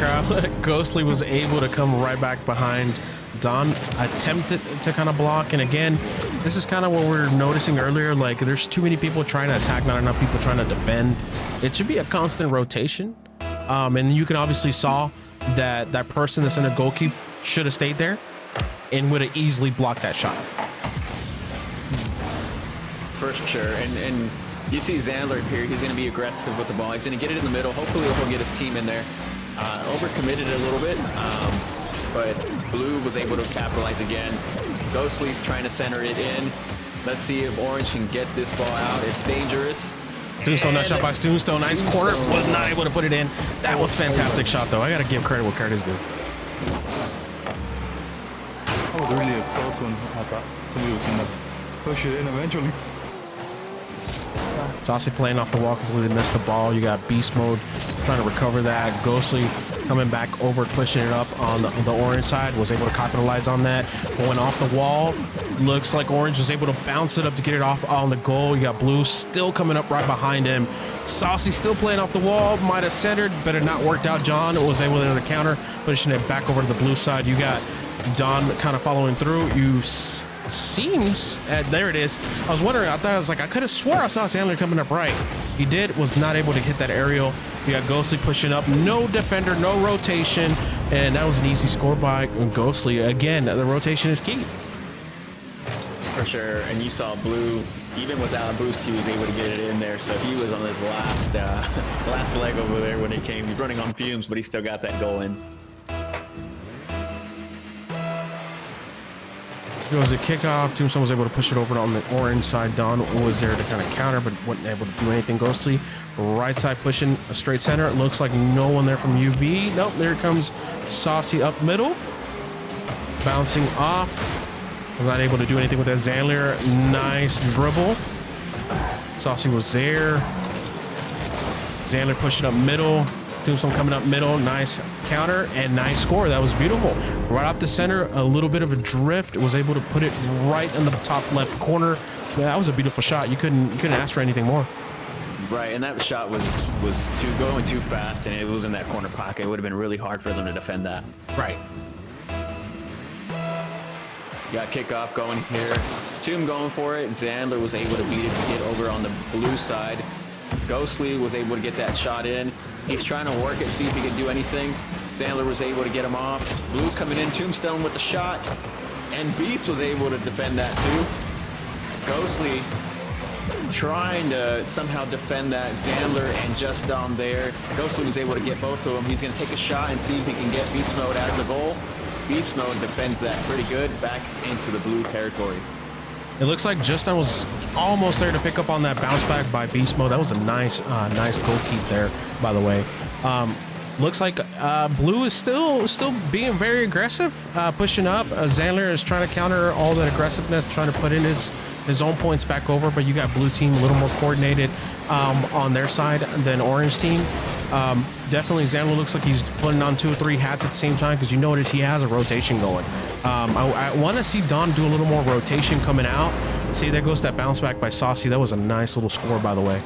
Ghostly was able to come right back behind. Don attempted to kind of block, and again, this is kind of what we were noticing earlier. Like, there's too many people trying to attack, not enough people trying to defend. It should be a constant rotation. And you can obviously saw that person that's in the goalkeeper should have stayed there and would have easily blocked that shot.
For sure, and you see Xandler here. He's going to be aggressive with the ball. He's going to get it in the middle. Hopefully he'll get his team in there. Overcommitted a little bit, but Blue was able to capitalize again. Ghostly's trying to center it in. Let's see if Orange can get this ball out. It's dangerous.
Tombstone, nice shot by Tombstone. Nice corner. Was not able to put it in. That was fantastic shot, though. I got to give credit where credit is due.
That was really a close one. I thought somebody was going to push it in eventually.
Saucy playing off the wall, completely missed the ball. You got Beast Mode trying to recover that. Ghostly coming back over, pushing it up on the Orange side, was able to capitalize on that. Going off the wall. Looks like Orange was able to bounce it up to get it off on the goal. You got Blue still coming up right behind him. Saucy still playing off the wall, might have centered, but it not worked out. John was able to counter, pushing it back over to the Blue side. You got Don kind of following through. You seems there it is. I was wondering, I could have swore I saw Sandler coming up right. He was not able to hit that aerial. You got Ghostly pushing up, no defender, no rotation, and that was an easy score by Ghostly. Again, the rotation is key.
For sure, and you saw Blue, even without a boost, he was able to get it in there. So he was on his last leg over there when it came. He's running on fumes, but he still got that goal in.
It was a kickoff. Tombstone was able to push it over on the Orange side. Don was there to kind of counter, but wasn't able to do anything. Ghostly, right side pushing a straight center. It looks like no one there from UV. Nope, there comes Saucy up middle. Bouncing off. Was not able to do anything with that. Xandler, nice dribble. Saucy was there. Xandler pushing up middle. Tombstone coming up middle, nice counter and nice score. That was beautiful. Right off the center, a little bit of a drift. Was able to put it right in the top left corner. That was a beautiful shot. You couldn't ask for anything more.
Right, and that shot was going too fast, and it was in that corner pocket. It would have been really hard for them to defend that.
Right.
Got kickoff going here. Tomb going for it. Zandler was able to beat it to get over on the blue side. Ghostly was able to get that shot in. He's trying to work it, see if he can do anything. Zandler was able to get him off. Blue's coming in. Tombstone with the shot. And Beast was able to defend that too. Ghostly trying to somehow defend that. Zandler and Just Dom there. Ghostly was able to get both of them. He's going to take a shot and see if he can get Beast Mode out of the goal. Beast Mode defends that pretty good back into the blue territory.
It looks like Justin was almost there to pick up on that bounce back by Beast Mode. That was a nice goal keep there, by the way. Looks like Blue is still being very aggressive, pushing up. Zandler is trying to counter all that aggressiveness, trying to put in his own points back over. But you got Blue team a little more coordinated on their side than Orange team. Definitely Zandler looks like he's putting on 2 or 3 hats at the same time, because you notice he has a rotation going. I want to see Don do a little more rotation coming out. See, there goes that bounce back by Saucy. That was a nice little score, by the way.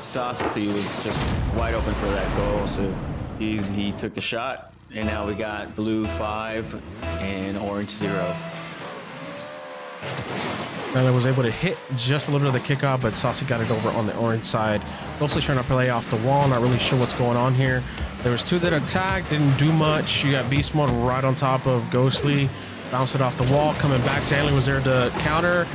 Saucy was just wide open for that goal, so he took the shot, and now we got Blue 5 and Orange 0.
Zandler was able to hit just a little bit of the kickoff, but Saucy got it over on the Orange side. Mostly trying to play off the wall, not really sure what's going on here. There was 2 that attacked, didn't do much. You got Beast Mode right on top of Ghostly. Bounced it off the wall, coming back. Zandler was there to counter.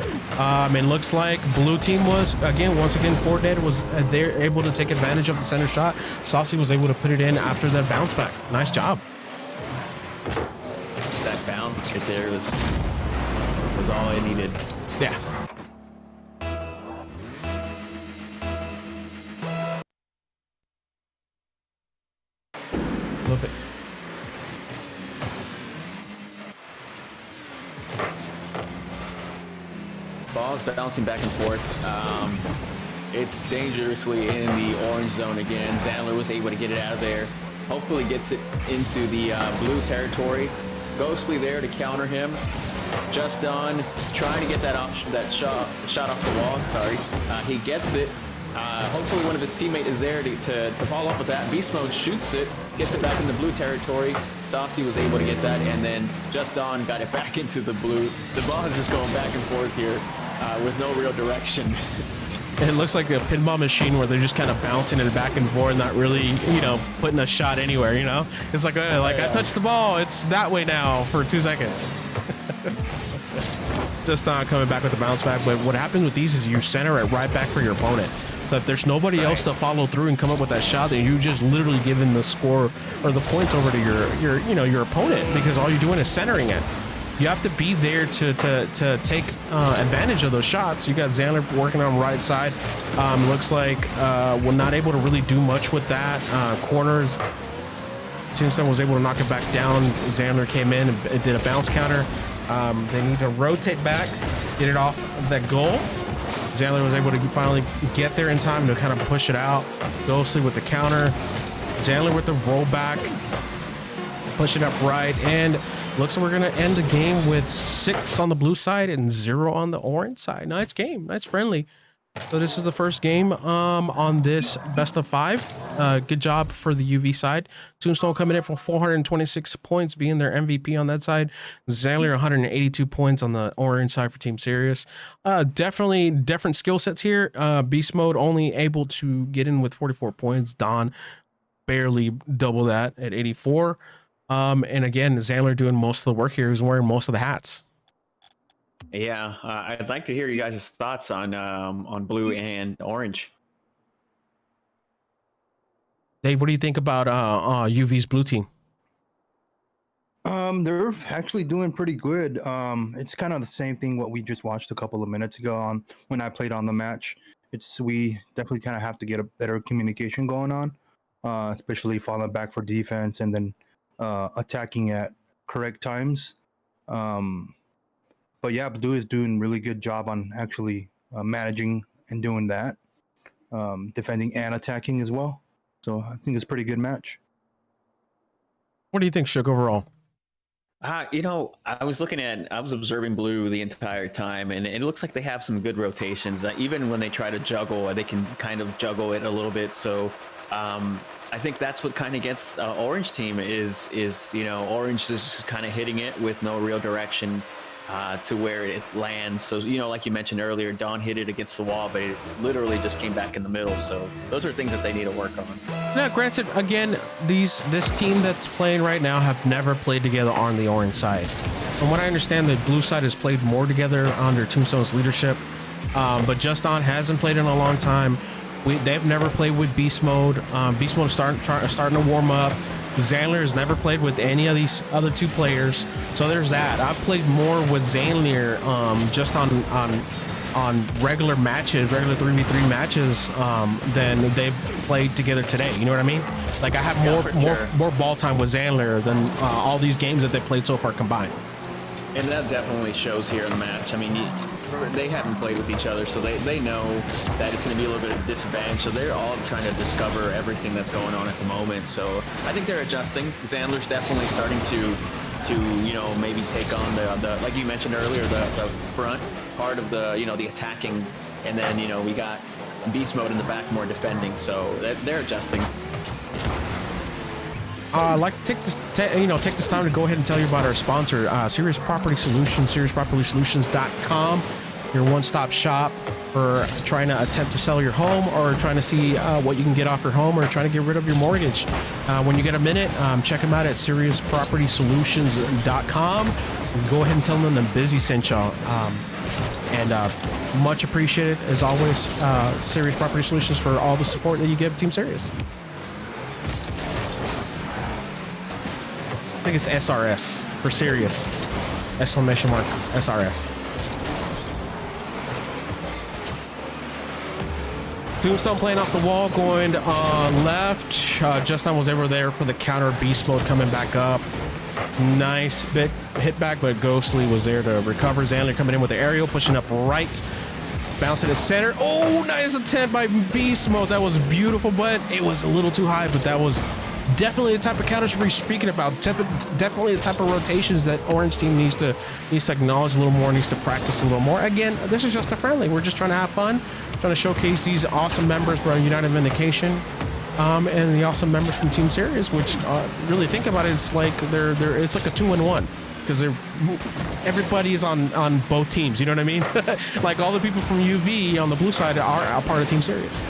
It looks like Blue team was, once again, coordinated, was they're able to take advantage of the center shot. Saucy was able to put it in after that bounce back. Nice job.
That bounce right there was all I needed.
Yeah. Love it.
Ball's bouncing back and forth. It's dangerously in the orange zone again. Zandler was able to get it out of there. Hopefully gets it into the blue territory. Ghostly there to counter him. Just done, trying to get that shot off the wall. Sorry, he gets it. Hopefully one of his teammates is there to follow up with that. Beast Mode shoots it, gets it back in the blue territory. Saucy was able to get that, and then Just Don got it back into the blue. The ball is just going back and forth here with no real direction.
It looks like a pinball machine where they're just kind of bouncing it back and forth, not really, putting a shot anywhere, It's like, I touched the ball. It's that way now for 2 seconds. Just not coming back with the bounce back. But what happens with these is you center it right back for your opponent. So if there's nobody else to follow through and come up with that shot, then you just literally giving the score or the points over to your opponent, because all you're doing is centering it. You have to be there to take advantage of those shots. You got Zandler working on right side. Looks like we're not able to really do much with that. Corners. Tombstone was able to knock it back down. Zandler came in and did a bounce counter. They need to rotate back, get it off that goal. Zandler was able to finally get there in time to kind of push it out. Ghostly with the counter. Zandler with the rollback. Push it up right, and looks like we're going to end the game with 6 on the blue side and 0 on the orange side. Nice game. Nice friendly. So this is the first game on this best of 5. Good job for the UV side. Tombstone coming in for 426 points, being their MVP on that side. Zandler 182 points on the orange side for Team Serious. Definitely different skill sets here. Beast Mode only able to get in with 44 points. Don barely double that at 84. And again, Zandler doing most of the work here. He's wearing most of the hats.
Yeah, I'd like to hear you guys' thoughts on blue and orange.
Dave, what do you think about UV's blue team?
They're actually doing pretty good. It's kind of the same thing what we just watched a couple of minutes ago when I played on the match. We definitely kind of have to get a better communication going on, especially falling back for defense and then attacking at correct times. But yeah, Blue is doing a really good job on actually managing and doing that, defending and attacking as well. So I think it's a pretty good match.
What do you think, Shook, overall?
I was observing Blue the entire time, and it looks like they have some good rotations. Even when they try to juggle, they can kind of juggle it a little bit. So I think that's what kind of gets Orange team is Orange is just kind of hitting it with no real direction to where it lands. So like you mentioned earlier, Don hit it against the wall, but it literally just came back in the middle. So those are things that they need to work on.
Now, granted, again, this team that's playing right now have never played together on the orange side. From what I understand, the blue side has played more together under Tombstone's leadership, but Just On hasn't played in a long time. They've never played with Beast Mode. Beast Mode is starting to warm up. Zandler has never played with any of these other two players, so there's that. I've played more with Zandler just on regular matches, regular 3v3 matches, than they've played together today. You know what I mean? Like, I have more ball time with Zandler than all these games that they played so far combined.
And that definitely shows here in the match. I mean, they haven't played with each other, so they know that it's going to be a little bit of a disadvantage. So they're all trying to discover everything that's going on at the moment. So I think they're adjusting. Zandler's definitely starting to maybe take on the like you mentioned earlier, the front part of the the attacking, and then we got Beast Mode in the back more defending. So they're adjusting.
I'd like to take this time to go ahead and tell you about our sponsor, Serious Property Solutions, SeriousPropertySolutions.com, your one-stop shop for trying to attempt to sell your home, or trying to see what you can get off your home, or trying to get rid of your mortgage. When you get a minute, check them out at SeriousPropertySolutions.com. Go ahead and tell them the Busy sent y'all. And much appreciated, as always, Serious Property Solutions, for all the support that you give Team Serious. I think it's SRS for serious. Exclamation mark SRS. Tombstone playing off the wall, going left. Justin was ever there for the counter. Beast Mode coming back up. Nice bit hit back, but Ghostly was there to recover. Zandler coming in with the aerial, pushing up right. Bouncing to center. Oh, nice attempt by Beast Mode. That was beautiful, but it was a little too high, but that was definitely the type of counters we're speaking about. Definitely the type of rotations that Orange team needs to acknowledge a little more, needs to practice a little more. Again, this is just a friendly. We're just trying to have fun, trying to showcase these awesome members from United Vindication, and the awesome members from Team Serious. Which really think about it, it's like it's like a 2-in-1, because everybody is on both teams. You know what I mean? Like, all the people from UV on the blue side are a part of Team Serious.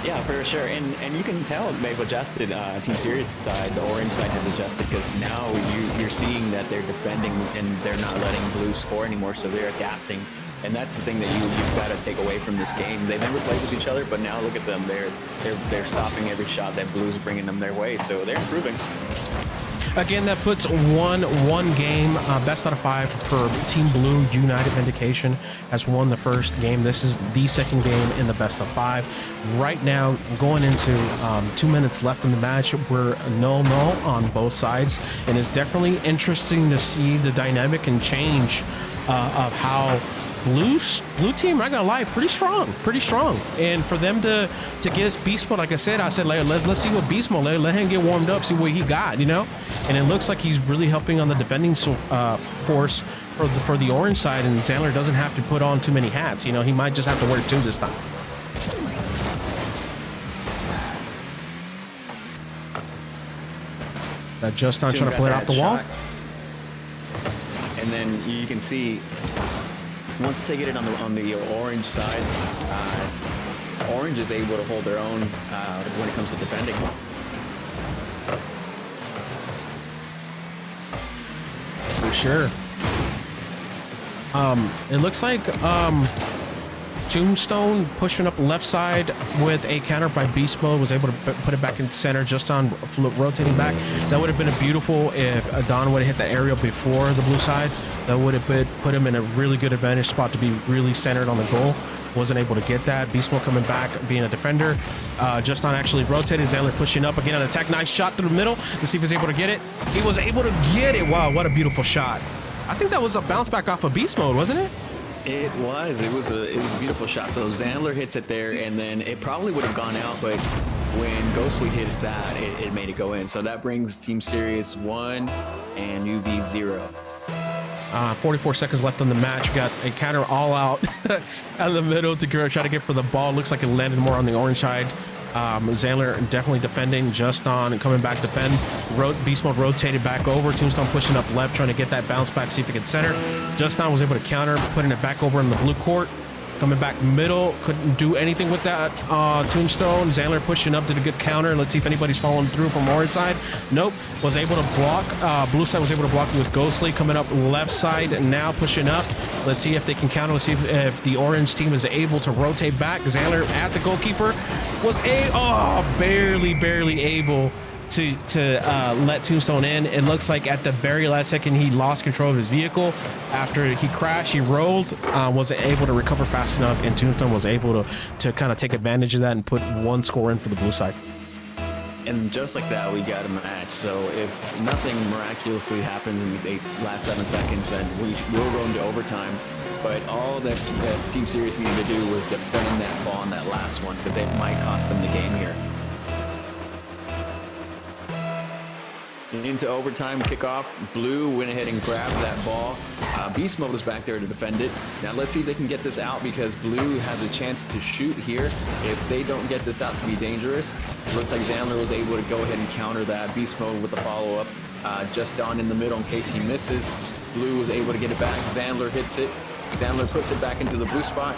Yeah, for sure, and you can tell they've adjusted. Team Serious side, the orange side has adjusted, because now you're seeing that they're defending and they're not letting blue score anymore, so they're adapting. And that's the thing that you've got to take away from this game. They've never played with each other, but now look at them. They're stopping every shot that blue's bringing them their way, so they're improving.
Again, that puts one game, best out of 5 for Team Blue. United Vindication has won the first game. This is the second game in the best of 5. Right now, going into 2 minutes left in the match, we're 0-0 on both sides, and it's definitely interesting to see the dynamic and change of how blue team, I'm not gonna lie, pretty strong. And for them to get Beast Mode, like I said, let's see what Beast Mode, let him get warmed up, see what he got, and it looks like he's really helping on the defending force for the orange side, and Zandler doesn't have to put on too many hats. He might just have to wear 2 this time. Justin trying to play it off the wall.
And then you can see, once they get it on the orange side, orange is able to hold their own when it comes to defending.
For sure. It looks like Tombstone pushing up left side with a counter by Beast Mode, was able to put it back in center, just on rotating back. That would have been beautiful if Don would have hit the aerial before the blue side. That would have put him in a really good advantage spot to be really centered on the goal. Wasn't able to get that. Beast Mode coming back, being a defender. Just on actually rotated. Zandler pushing up again on attack. Nice shot through the middle to see if he's able to get it. He was able to get it. Wow, what a beautiful shot. I think that was a bounce back off of Beast Mode, wasn't it?
It was a beautiful shot. So Zandler hits it there, and then it probably would have gone out, but when Ghostly hit that, it made it go in. So that brings Team Serious 1 and UV 0.
44 seconds left on the match. We got a counter all out in the middle to try to get for the ball. Looks like it landed more on the orange side. Zandler definitely defending, just on coming back defend. Beast Mode rotated back over. Tombstone pushing up left, trying to get that bounce back, see if he can center. Just on was able to counter, putting it back over in the blue court. Coming back middle, couldn't do anything with that. Tombstone, Zandler pushing up, did a good counter. Let's see if anybody's following through from orange side. Nope, was able to block. Blue side was able to block with Ghostly. Coming up left side, now pushing up. Let's see if they can counter. Let's see if the orange team is able to rotate back. Zandler at the goalkeeper was barely able to let Tombstone in. It looks like at the very last second he lost control of his vehicle. After he crashed, he rolled, wasn't able to recover fast enough, and Tombstone was able to kind of take advantage of that and put one score in for the blue side.
And just like that, we got a match. So if nothing miraculously happens in these last 7 seconds, then we will go into overtime. But all that Team Serious needed to do was defend that ball on that last one, because it might cost them the game here. Into overtime kickoff, Blue went ahead and grabbed that ball. Beast Mode was back there to defend it. Now let's see if they can get this out, because Blue has a chance to shoot here. If they don't get this out, it can be dangerous. Looks like Zandler was able to go ahead and counter that. Beast Mode with the follow-up. Just Don in the middle in case he misses. Blue was able to get it back. Zandler hits it. Zandler puts it back into the blue spot.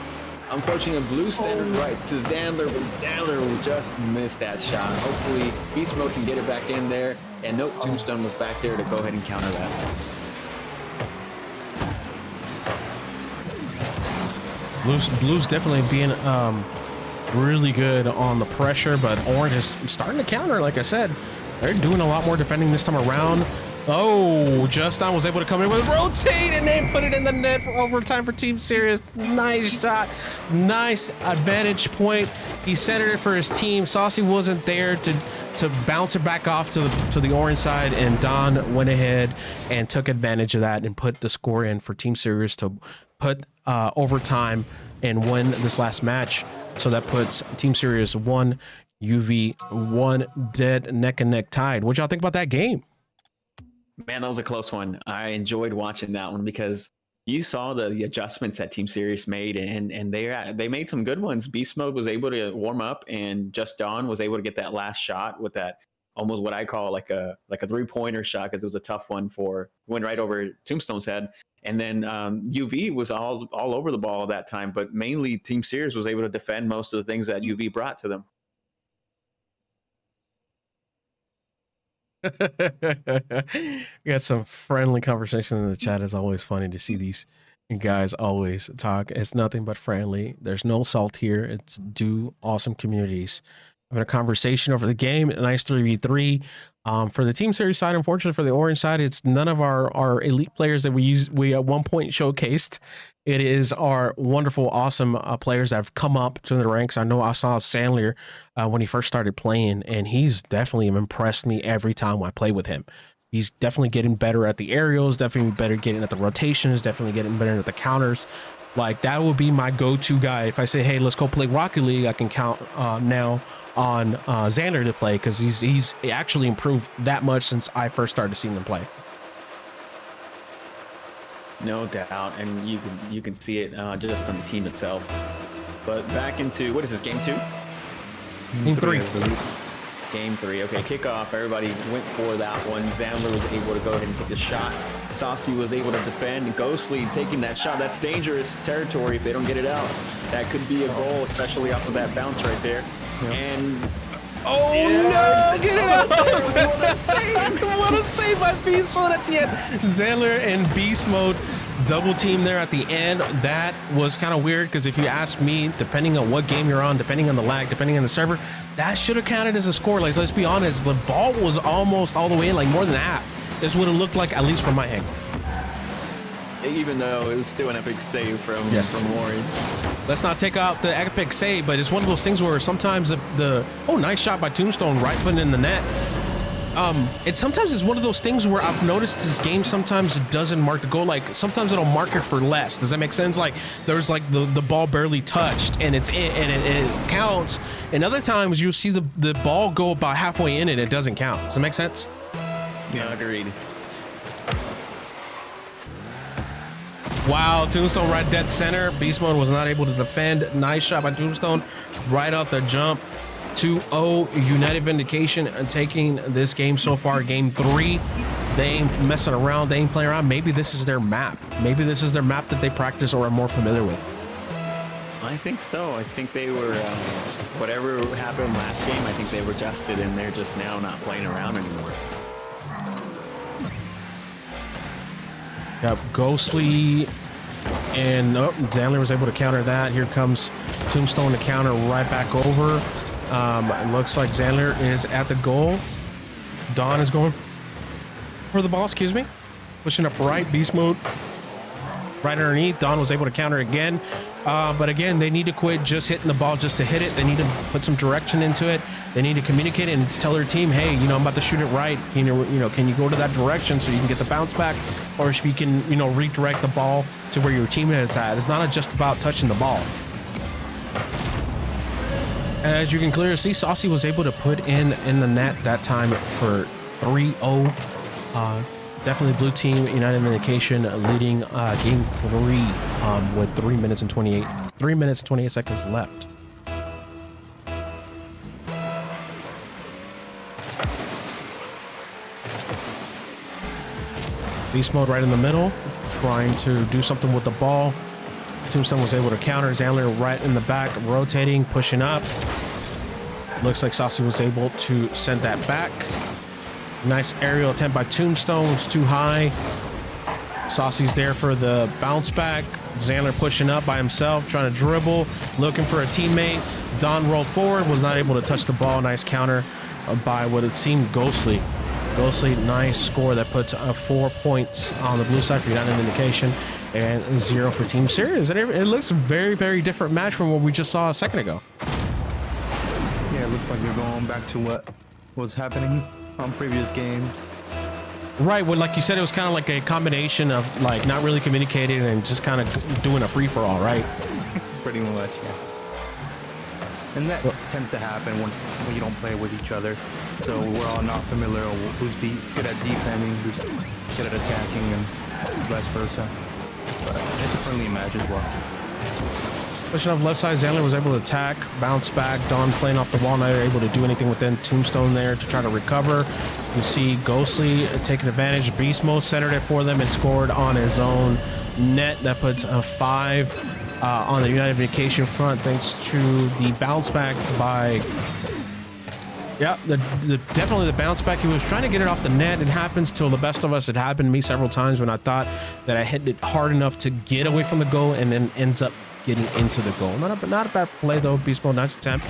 Unfortunately, Blue centered right to Zandler, but Zandler just missed that shot. Hopefully, Beast Mode can get it back in there. And nope, Tombstone was back there to go ahead and counter that.
Blue's definitely being really good on the pressure, but Orange is starting to counter. Like I said, they're doing a lot more defending this time around. Oh, Justin was able to come in with rotate and they put it in the net for overtime for Team Serious. Nice shot, nice advantage point. He centered it for his team. Saucy wasn't there to bounce it back off to the orange side, and Don went ahead and took advantage of that and put the score in for Team Serious to put overtime and win this last match. So that puts Team Serious 1, UV 1, dead neck and neck tied. What y'all think about that game?
Man, that was a close one. I enjoyed watching that one because you saw the adjustments that Team Serious made, and they made some good ones. Beast Mode was able to warm up, and Just Dawn was able to get that last shot with that almost what I call like a 3-pointer shot, because it was a tough one went right over Tombstone's head. And then UV was all over the ball at that time, but mainly Team Serious was able to defend most of the things that UV brought to them.
We got some friendly conversation in the chat. It's always funny to see these guys always talk. It's nothing but friendly. There's no salt here. It's awesome communities having a conversation over the game. A nice 3v3 for the Team Series side. Unfortunately for the orange side, it's none of our elite players that we at one point showcased. It is our wonderful, awesome players that have come up to the ranks. I know I saw Zandler when he first started playing, and he's definitely impressed me every time I play with him. He's definitely getting better at the aerials, definitely better getting at the rotations, definitely getting better at the counters. Like, that would be my go-to guy. If I say, hey, let's go play Rocket League, I can count now on Xander to play, because he's actually improved that much since I first started seeing him play.
No doubt, and you can see it just on the team itself. But back into, what is this, game 2?
Game 3.
Game 3. Okay, kickoff. Everybody went for that one. Zandler was able to go ahead and take the shot. Saucy was able to defend. Ghostly taking that shot. That's dangerous territory if they don't get it out. That could be a goal, especially off of that bounce right there. Yep. And
oh yeah, no! Get it out! What a save! What a save by Beast Mode at the end. Zandler and Beast Mode double team there at the end. That was kind of weird, because if you ask me, depending on what game you're on, depending on the lag, depending on the server, that should have counted as a score. Like, let's be honest, the ball was almost all the way in, like more than half. This would have looked like, at least from my angle.
Even though it was still an epic save from Orange.
Let's not take out the epic save, but it's one of those things where sometimes oh, nice shot by Tombstone, right putting in the net. Sometimes it's one of those things where I've noticed this game sometimes it doesn't mark the goal. Like, sometimes it'll mark it for less. Does that make sense? Like, there's like the ball barely touched and it's in, and it counts. And other times you'll see the ball go about halfway in and it doesn't count. Does that make sense?
Yeah, agreed.
Wow, Tombstone right dead center. Beast Mode was not able to defend. Nice shot by Tombstone right off the jump. 2-0 United Vindication taking this game so far. Game 3. They ain't messing around. They ain't playing around. Maybe this is their map. Maybe this is their map that they practice or are more familiar with.
I think so. I think they were, whatever happened last game, I think they were adjusted and they're just now not playing around anymore.
Yep, Ghostly, and Zandler was able to counter that. Here comes Tombstone to counter right back over. It looks like Zandler is at the goal. Don is going for the ball, excuse me. Pushing up right, beast mode. Right underneath, Don was able to counter again. But again, they need to quit just hitting the ball just to hit it. They need to put some direction into it. They need to communicate and tell their team, hey, I'm about to shoot it right. Can you go to that direction so you can get the bounce back? Or if you can, redirect the ball to where your team is at. It's not just about touching the ball. As you can clearly see, Saucy was able to put in the net that time for 3-0. Definitely blue team United Vindication leading game 3 with 3 minutes and 28 seconds left. Beast mode right in the middle, trying to do something with the ball. Tombstone was able to counter. Zandler right in the back, rotating, pushing up. Looks like Saucy was able to send that back. Nice aerial attempt by Tombstone. It's too high. Saucy's there for the bounce back. Zandler pushing up by himself, trying to dribble, looking for a teammate. Don rolled forward, was not able to touch the ball. Nice counter by what it seemed Ghostly. Ghostly, nice score that puts 4 points on the blue side for United Vindication and 0 for Team Serious. It looks a very, very different match from what we just saw a second ago.
Yeah, it looks like they're going back to what was happening on previous games.
Right, well, like you said, it was kind of like a combination of like not really communicating and just kind of doing a free-for-all, right?
Pretty much, yeah. And that tends to happen when you don't play with each other. So we're all not familiar with who's good at defending, who's good at attacking, and vice versa. But it's a friendly match as well.
Pushing up left side, Zandler was able to attack, bounce back. Don playing off the wall, not able to do anything within. Tombstone there to try to recover. You see Ghostly taking advantage. Beast mode centered it for them and scored on his own net. That puts a 5 on the United Vindication front thanks to the bounce back by... Yeah, definitely the bounce back. He was trying to get it off the net. It happens to the best of us. It happened to me several times when I thought that I hit it hard enough to get away from the goal and then ends up getting into the goal. Not a bad play though. Beast mode, nice attempt.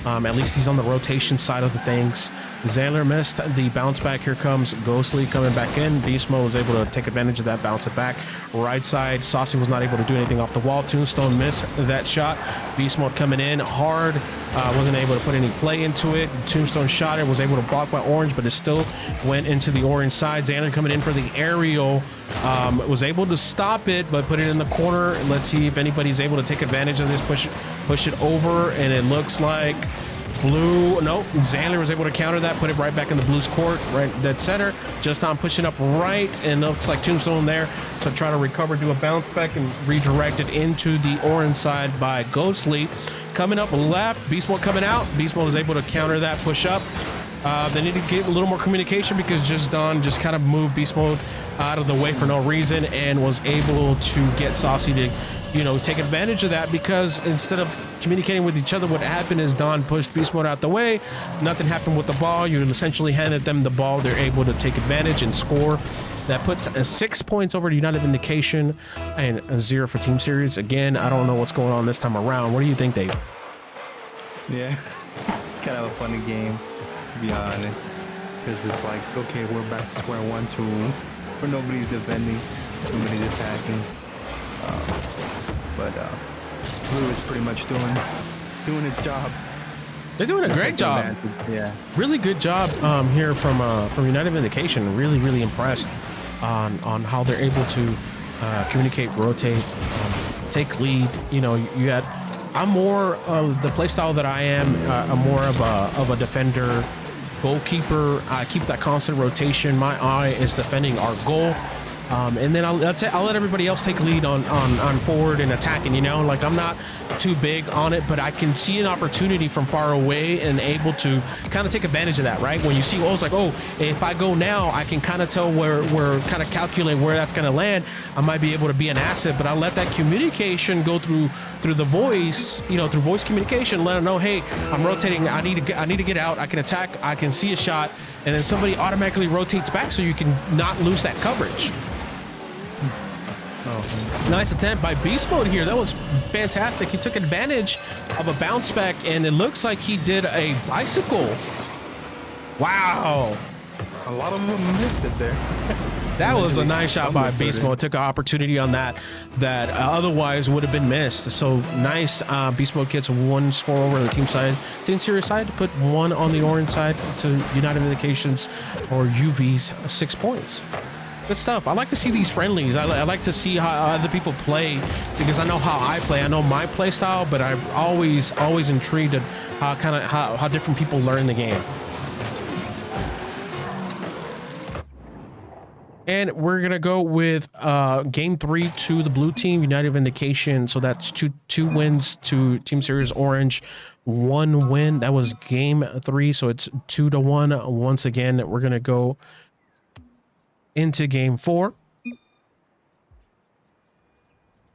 At least he's on the rotation side of the things. Zandler missed the bounce back. Here comes Ghostly coming back in. Beast mode was able to take advantage of that, bounce it back. Right side, Saucy was not able to do anything off the wall. Tombstone missed that shot. Beast mode coming in hard. Wasn't able to put any play into it. Tombstone shot it, was able to block by Orange, but it still went into the Orange side. Zandler coming in for the aerial. Was able to stop it, but put it in the corner. Let's see if anybody's able to take advantage of this. Push it over, and it looks like blue. Nope, Zandler was able to counter that, put it right back in the Blues court, right dead center. Just on pushing up right, and looks like Tombstone there to try to recover, do a bounce back, and redirect it into the Orange side by Ghostly. Coming up left, Beast Mode coming out. Beast Mode is able to counter that, push up. They need to get a little more communication because just Don just kind of moved Beast Mode out of the way for no reason and was able to get Saucy to, take advantage of that, because instead of communicating with each other, what happened is Don pushed Beast Mode out the way. Nothing happened with the ball. You essentially handed them the ball. They're able to take advantage and score. That puts 6 points over to United Vindication and 0 for Team Series. Again, I don't know what's going on this time around. What do you think, Dave?
Yeah, it's kind of a funny game, to be honest, because it's like, okay, we're back to square one, where nobody's defending, nobody's attacking. But Blue is pretty much doing its job.
They're doing a great job.
Yeah,
really good job here from United Vindication. Really, really impressed on how they're able to communicate, rotate, take lead. I'm more the play style that I am. I'm more of a defender, goalkeeper. I keep that constant rotation. My eye is defending our goal. And then I'll let everybody else take lead on forward and attacking, you know, like I'm not too big on it, but I can see an opportunity from far away and able to kind of take advantage of that, right? When you see, it's like, oh, if I go now, I can kind of tell where kind of calculate where that's going to land. I might be able to be an asset, but I'll let that communication go through the voice, you know, through voice communication, let them know, hey, I'm rotating. I need to get out. I can attack. I can see a shot. And then somebody automatically rotates back so you can not lose that coverage. Oh. Nice attempt by Beast Mode here. That was fantastic. He took advantage of a bounce back, and it looks like he did a bicycle. Wow.
A lot of them missed it there.
That was a nice shot by Beast Mode. Took an opportunity on that otherwise would have been missed. So nice. Beast Mode gets one score over on the team series side to put one on the orange side to United Vindications or UV's 6 points. Good stuff. I like to see these friendlies. I like to see how other people play because I know how I play. I know my play style, but I'm always intrigued at how different people learn the game. And we're gonna go with game 3 to the blue team, United Vindication. So that's two wins to Team Series Orange, 1 win. That was game 3, so it's 2-1. Once again, we're gonna go into game 4.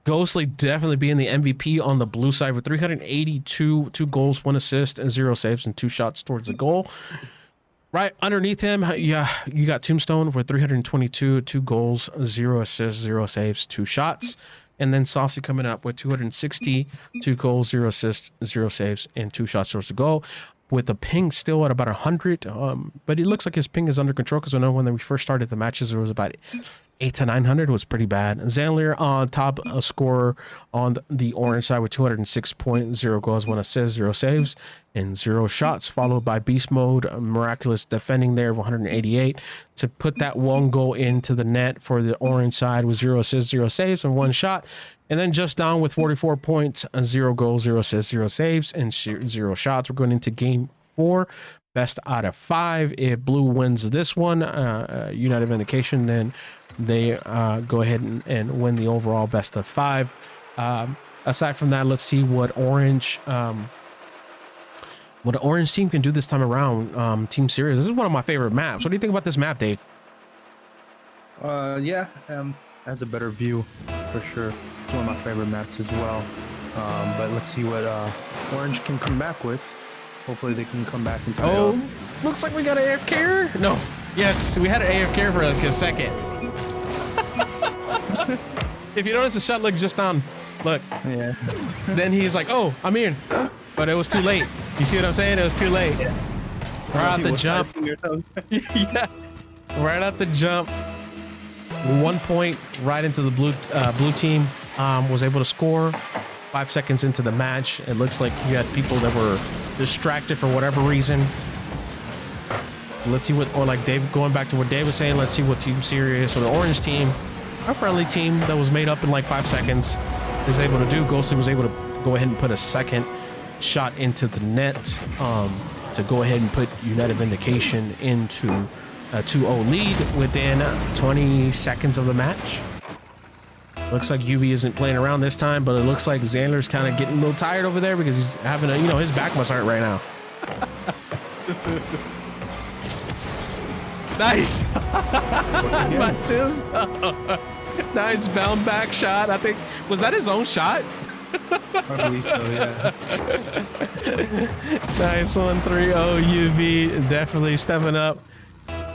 Ghostly definitely being the MVP on the blue side with 382, 2 goals, 1 assist, and 0 saves and 2 shots towards the goal. Right underneath him, yeah, you got Tombstone with 322, 2 goals, 0 assists, 0 saves, 2 shots. And then Saucy coming up with 260, 2 goals, 0 assists, 0 saves, and 2 shots towards the goal. With the ping still at about 100, but it looks like his ping is under control because I know when we first started the matches, it was about 800 to 900. It was pretty bad. Zanlier on top scorer on the orange side with 206 points, 0 goals, 1 assist, 0 saves, and 0 shots, followed by Beast Mode, miraculous defending there of 188 to put that 1 goal into the net for the orange side with 0 assists, 0 saves, and 1 shot. And then just down with 44 points, 0 goals, 0 assists, 0 saves, and 0 shots. We're going into game 4. Best out of 5. If blue wins this one, United Vindication, then they go ahead and win the overall best of 5. Aside from that, let's see what orange team can do this time around. Team Series. This is one of my favorite maps. What do you think about this map, Dave?
Yeah, has a better view for sure. It's one of my favorite maps as well. But let's see what orange can come back with. Hopefully they can come back and tie off.
Looks like we got an AFK. No. Yes, we had an AFK for us a second. If you notice, the shot looked just on. Look. Yeah. Then he's like, oh, I'm in. But it was too late. You see what I'm saying? It was too late. Yeah. Right out the jump. Yeah. Right out the jump. 1 point right into the blue team. Was able to score 5 seconds into the match. It looks like you had people that were distracted for whatever reason. Let's see what, or like Dave, going back to what Dave was saying, let's see what Team Serious or the orange team, our friendly team that was made up in like 5 seconds, is able to do. Ghostly was able to go ahead and put a second shot into the net to go ahead and put United Vindication into a 2-0 lead within 20 seconds of the match. Looks like UV isn't playing around this time, but it looks like Xandler's kind of getting a little tired over there because he's having a, his back must hurt right now. Nice. Nice bound back shot. I think, was that his own shot?
I believe so, yeah.
Nice one, 3-0 UV. Definitely stepping up.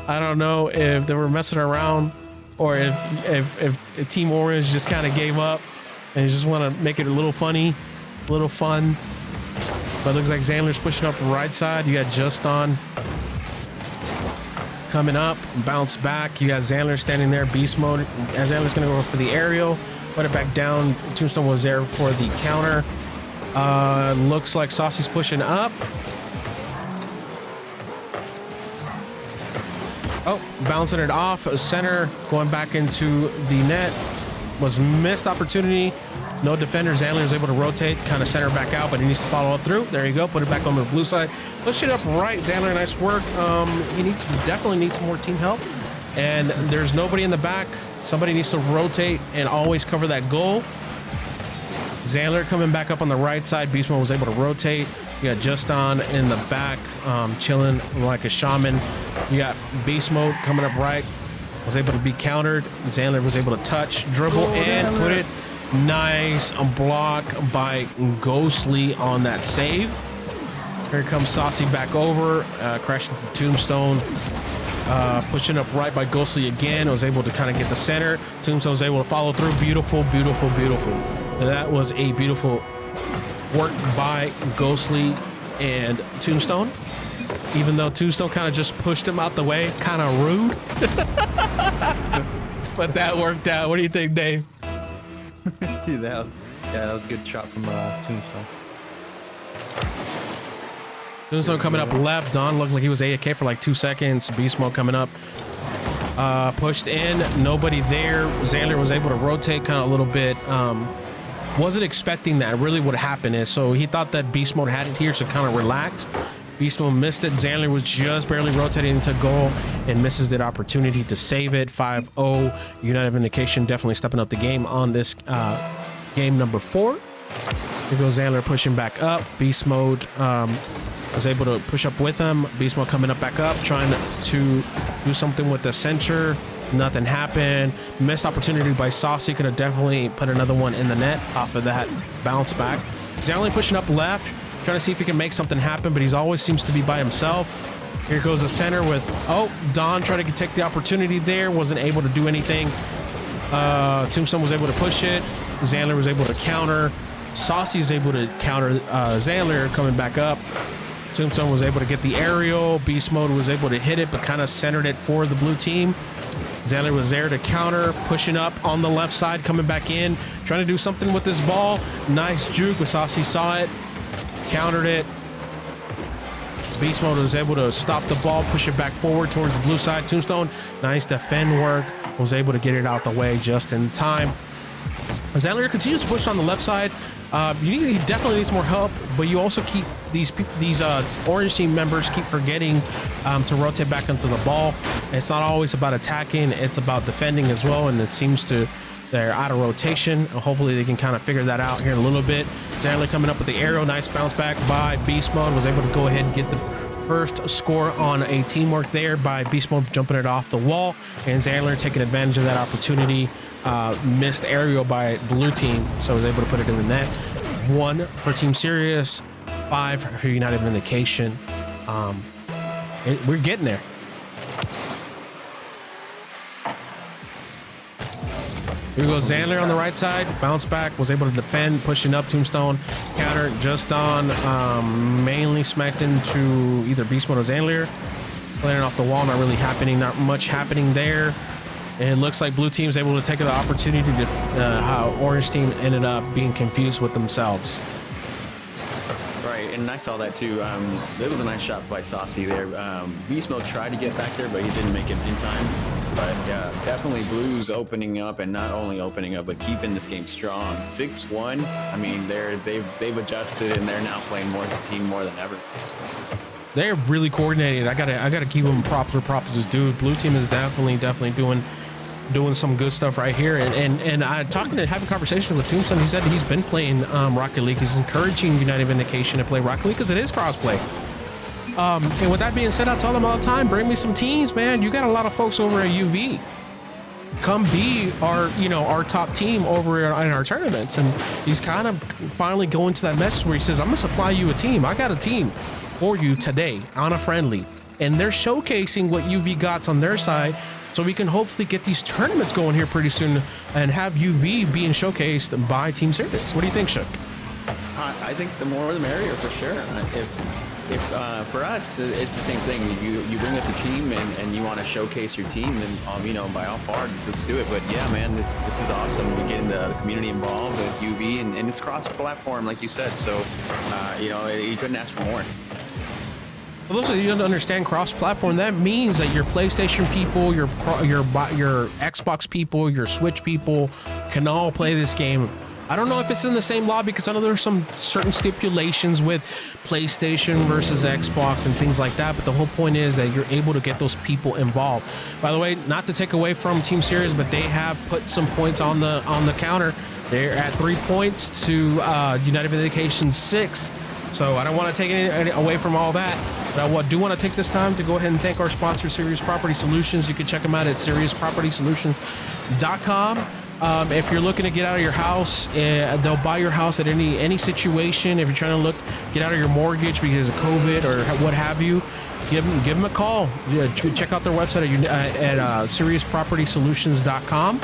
I don't know if they were messing around or if Team Orange just kind of gave up and just want to make it a little funny, a little fun. But it looks like Xandler's pushing up the right side. You got Juston coming up, bounce back. You got Xandler standing there, beast mode. Xandler's going to go for the aerial, put it back down. Tombstone was there for the counter. Looks like Saucy's pushing up. Oh, bouncing it off center, going back into the net. Was missed opportunity. No defender. Xandler is able to rotate, kind of center back out, but he needs to follow up through. There you go. Put it back on the blue side. Push it up right. Xandler, nice work. He definitely needs some more team help. and there's nobody in the back. Somebody needs to rotate and always cover that goal. Zandler coming back up on the right side. Beast Mode was able to rotate. You got Justin in the back, chilling like a shaman. You got Beast Mode coming up right. Was able to be countered. Zandler was able to touch, dribble, and put it. Nice block by Ghostly on that save. Here comes Saucy back over, crashed into Tombstone. Pushing up right by Ghostly again. Was able to kind of get the center. Tombstone was able to follow through. Beautiful, beautiful, beautiful. That was a beautiful work by Ghostly and Tombstone. Even though Tombstone kind of just pushed him out the way, kind of rude. But that worked out. What do you think, Dave?
that was a good shot from Tombstone.
Tombstone coming up left. Don looked like he was AFK for like 2 seconds. Beast Mode coming up. Pushed in. Nobody there. Zandler was able to rotate kind of a little bit. Wasn't expecting that really what happened is. So he thought that Beast Mode had it here, so kind of relaxed. Beast Mode missed it. Zandler was just barely rotating into goal and misses that opportunity to save it. 5-0. United Vindication definitely stepping up the game on this game number 4. Here goes Zandler pushing back up. Beast Mode was able to push up with him. Beast Mode coming up back up, trying to do something with the center. Nothing happened. Missed opportunity by Saucy. Could have definitely put another one in the net off of that bounce back. Zandler pushing up left, trying to see if he can make something happen, but he's always seems to be by himself. Here goes the center with, Don trying to take the opportunity there. Wasn't able to do anything. Tombstone was able to push it. Zandler was able to counter. Saucy is able to counter Zandler coming back up. Tombstone was able to get the aerial. Beast Mode was able to hit it, but kind of centered it for the blue team. Zandler was there to counter, pushing up on the left side, coming back in, trying to do something with this ball. Nice juke, but Saucy saw it, countered it. Beast Mode was able to stop the ball, push it back forward towards the blue side. Tombstone, nice defend work, was able to get it out the way just in time. Zandler continues to push on the left side. He definitely needs more help, but you also keep these orange team members keep forgetting to rotate back into the ball. It's not always about attacking, it's about defending as well, and it seems they're out of rotation. Hopefully they can kind of figure that out here in a little bit. Zandler coming up with the arrow. Nice bounce back by Beast Mode. Was able to go ahead and get the first score on a teamwork there by Beast Mode jumping it off the wall, and Zandler taking advantage of that opportunity. Missed aerial by blue team, so was able to put it in the net. 1 for Team Serious, 5 for United Vindication. We're getting there. Here goes Zandler on the right side, bounce back, was able to defend, pushing up. Tombstone counter just on, mainly smacked into either Beast Mode or Zandler. Playing off the wall, not really happening, not much happening there. And it looks like blue team's able to take the opportunity to how orange team ended up being confused with themselves.
Right, and I saw that too. It was a nice shot by Saucy there. Beast Mode tried to get back there, but he didn't make it in time. But definitely Blues opening up, and not only opening up, but keeping this game strong. 6-1. I mean, they've adjusted, and they're now playing more as a team more than ever.
They're really coordinated. I gotta keep them props where props is due. Blue team is definitely doing some good stuff right here, and I having a conversation with Tombstone. He said he's been playing Rocket League. He's encouraging United Vindication to play Rocket League because it is crossplay. And with that being said, I tell them all the time, bring me some teams, man. You got a lot of folks over at UV. Come be our top team over in our tournaments. And he's kind of finally going to that message where he says, I'm gonna supply you a team. I got a team for you today on a friendly, and they're showcasing what UV got on their side. So we can hopefully get these tournaments going here pretty soon and have UV being showcased by Team Serious. What do you think, Shook?
I think the more the merrier for sure. If for us, it's the same thing. You bring us a team and you want to showcase your team, then by all far, let's do it. But yeah, man, this is awesome. We're getting the community involved with UV, and it's cross-platform, like you said. So you couldn't ask for more.
For those of you who don't understand cross-platform, that means that your PlayStation people, your Xbox people, your Switch people can all play this game I don't know if it's in the same lobby because I know there's some certain stipulations with PlayStation versus Xbox and things like that. But the whole point is that you're able to get those people involved. By the way, not to take away from Team Series, but they have put some points on the counter. They're at 3 points to United Vindication 6. So I don't want to take any away from all that. But I do want to take this time to go ahead and thank our sponsor, Serious Property Solutions. You can check them out at seriouspropertysolutions.com. If you're looking to get out of your house, they'll buy your house at any situation. If you're trying to get out of your mortgage because of COVID or what have you, give them a call. Check out their website at seriouspropertysolutions.com.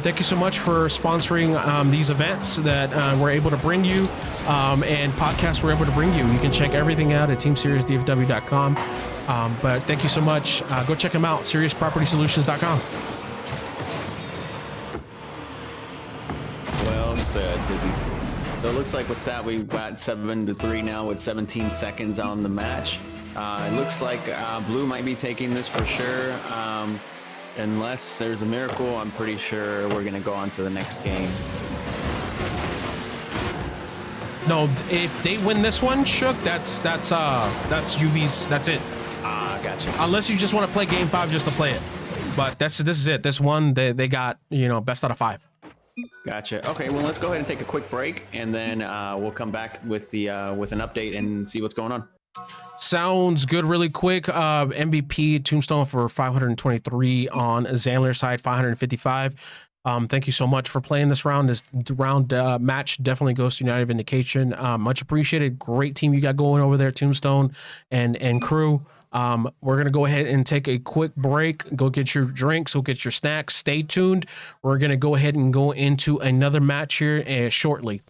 Thank you so much for sponsoring these events that we're able to bring you and podcasts we're able to bring you. You can check everything out at teamseriesdfw.com. But thank you so much. Go check them out, seriouspropertysolutions.com.
Well said, Dizzy. So it looks like with that, we've got 7-3 now with 17 seconds on the match. It looks like Blue might be taking this for sure. Unless there's a miracle, I'm pretty sure we're going to go on to the next game.
No, if they win this one, Shook, that's UV's. That's it.
Gotcha.
Unless you just want to play game 5 just to play it. But this is it. This one, they got, best out of 5.
Gotcha. Okay, well, let's go ahead and take a quick break, and then we'll come back with with an update and see what's going on.
Sounds good. Really quick. MVP Tombstone for 523 on Zandler's side, 555. Thank you so much for playing this round. This round match definitely goes to United Vindication. Much appreciated. Great team you got going over there, Tombstone and crew. We're gonna go ahead and take a quick break. Go get your drinks. Go get your snacks. Stay tuned. We're gonna go ahead and go into another match here shortly.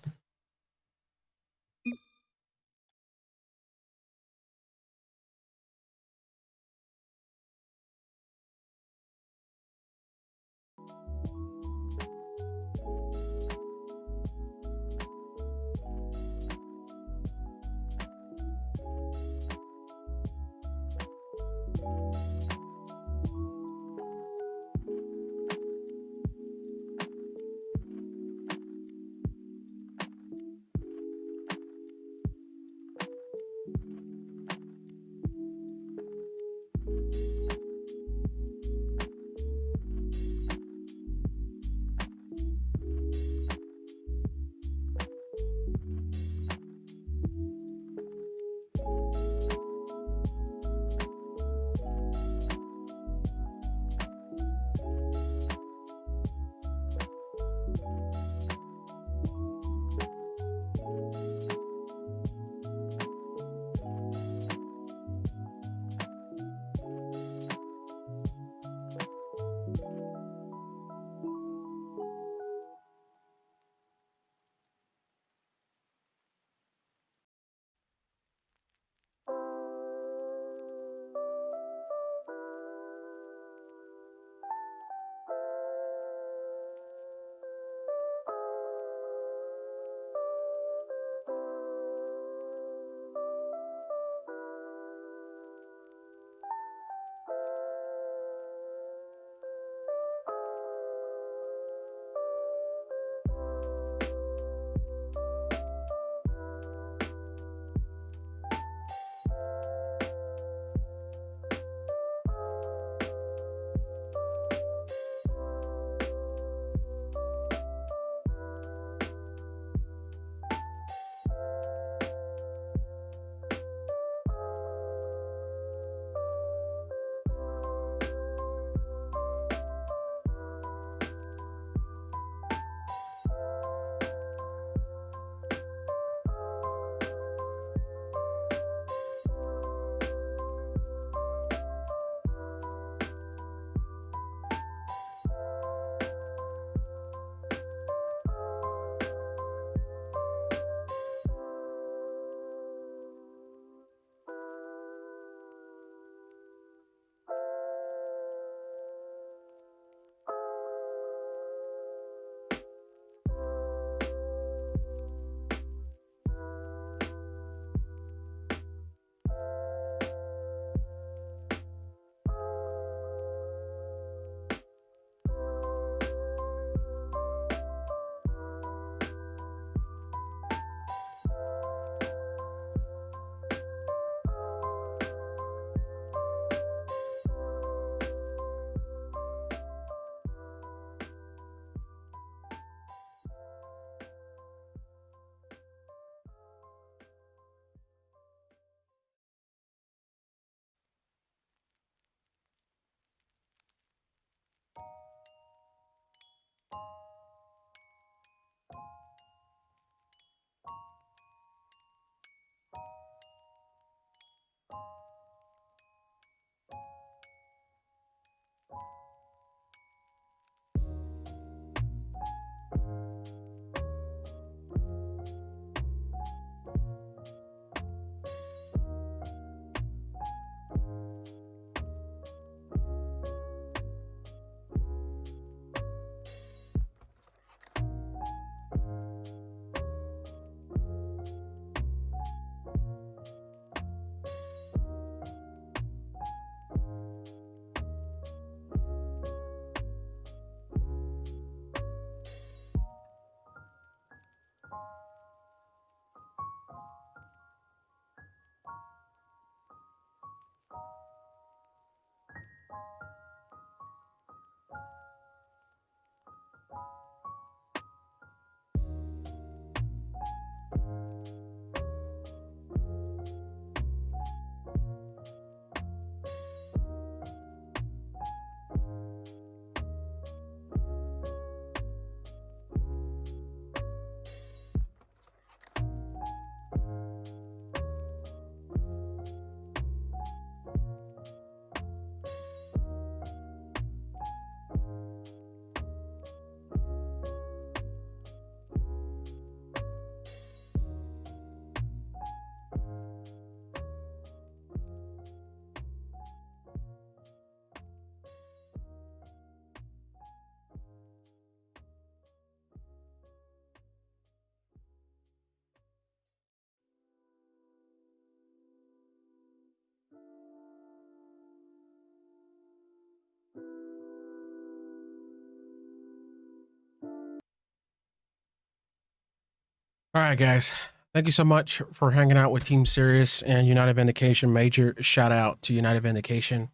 All right, guys. Thank you so much for hanging out with Team Sirius and United Vindication. Major shout out to United Vindication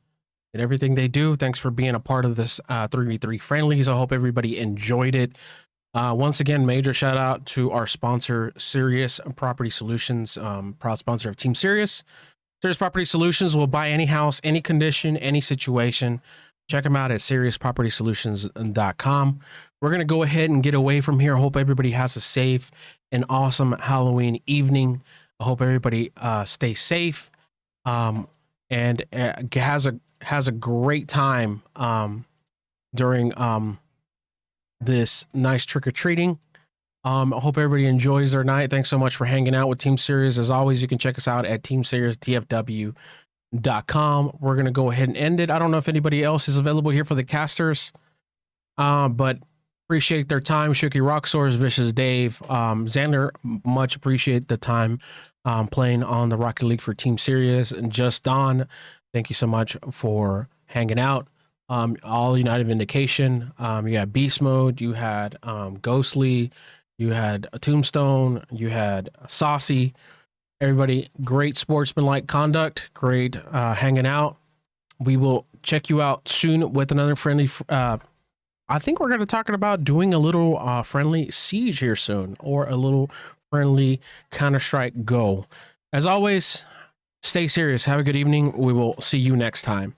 and everything they do. Thanks for being a part of this 3v3 friendlies. I hope everybody enjoyed it. Once again, major shout out to our sponsor, Sirius Property Solutions, proud sponsor of Team Sirius. Sirius Property Solutions will buy any house, any condition, any situation. Check them out at SiriusPropertySolutions.com. We're going to go ahead and get away from here. I hope everybody has a safe and awesome Halloween evening. I hope everybody stays safe and has a great time during this nice trick-or-treating. I hope everybody enjoys their night. Thanks so much for hanging out with Team Sirius. As always, you can check us out at TeamSiriusDFW.com. We're going to go ahead and end it. I don't know if anybody else is available here for the casters, but appreciate their time. Shuki Rocksource, Vicious Dave, Xander, much appreciate the time playing on the Rocket League for Team Sirius. And Just Don, thank you so much for hanging out. All United Vindication. You had Beast Mode, you had Ghostly, you had a Tombstone, you had Saucy. Everybody, great sportsmanlike conduct, great hanging out. We will check you out soon with another friendly. I think we're going to talk about doing a little friendly siege here soon, or a little friendly Counter-Strike Go. As always, stay serious. Have a good evening. We will see you next time.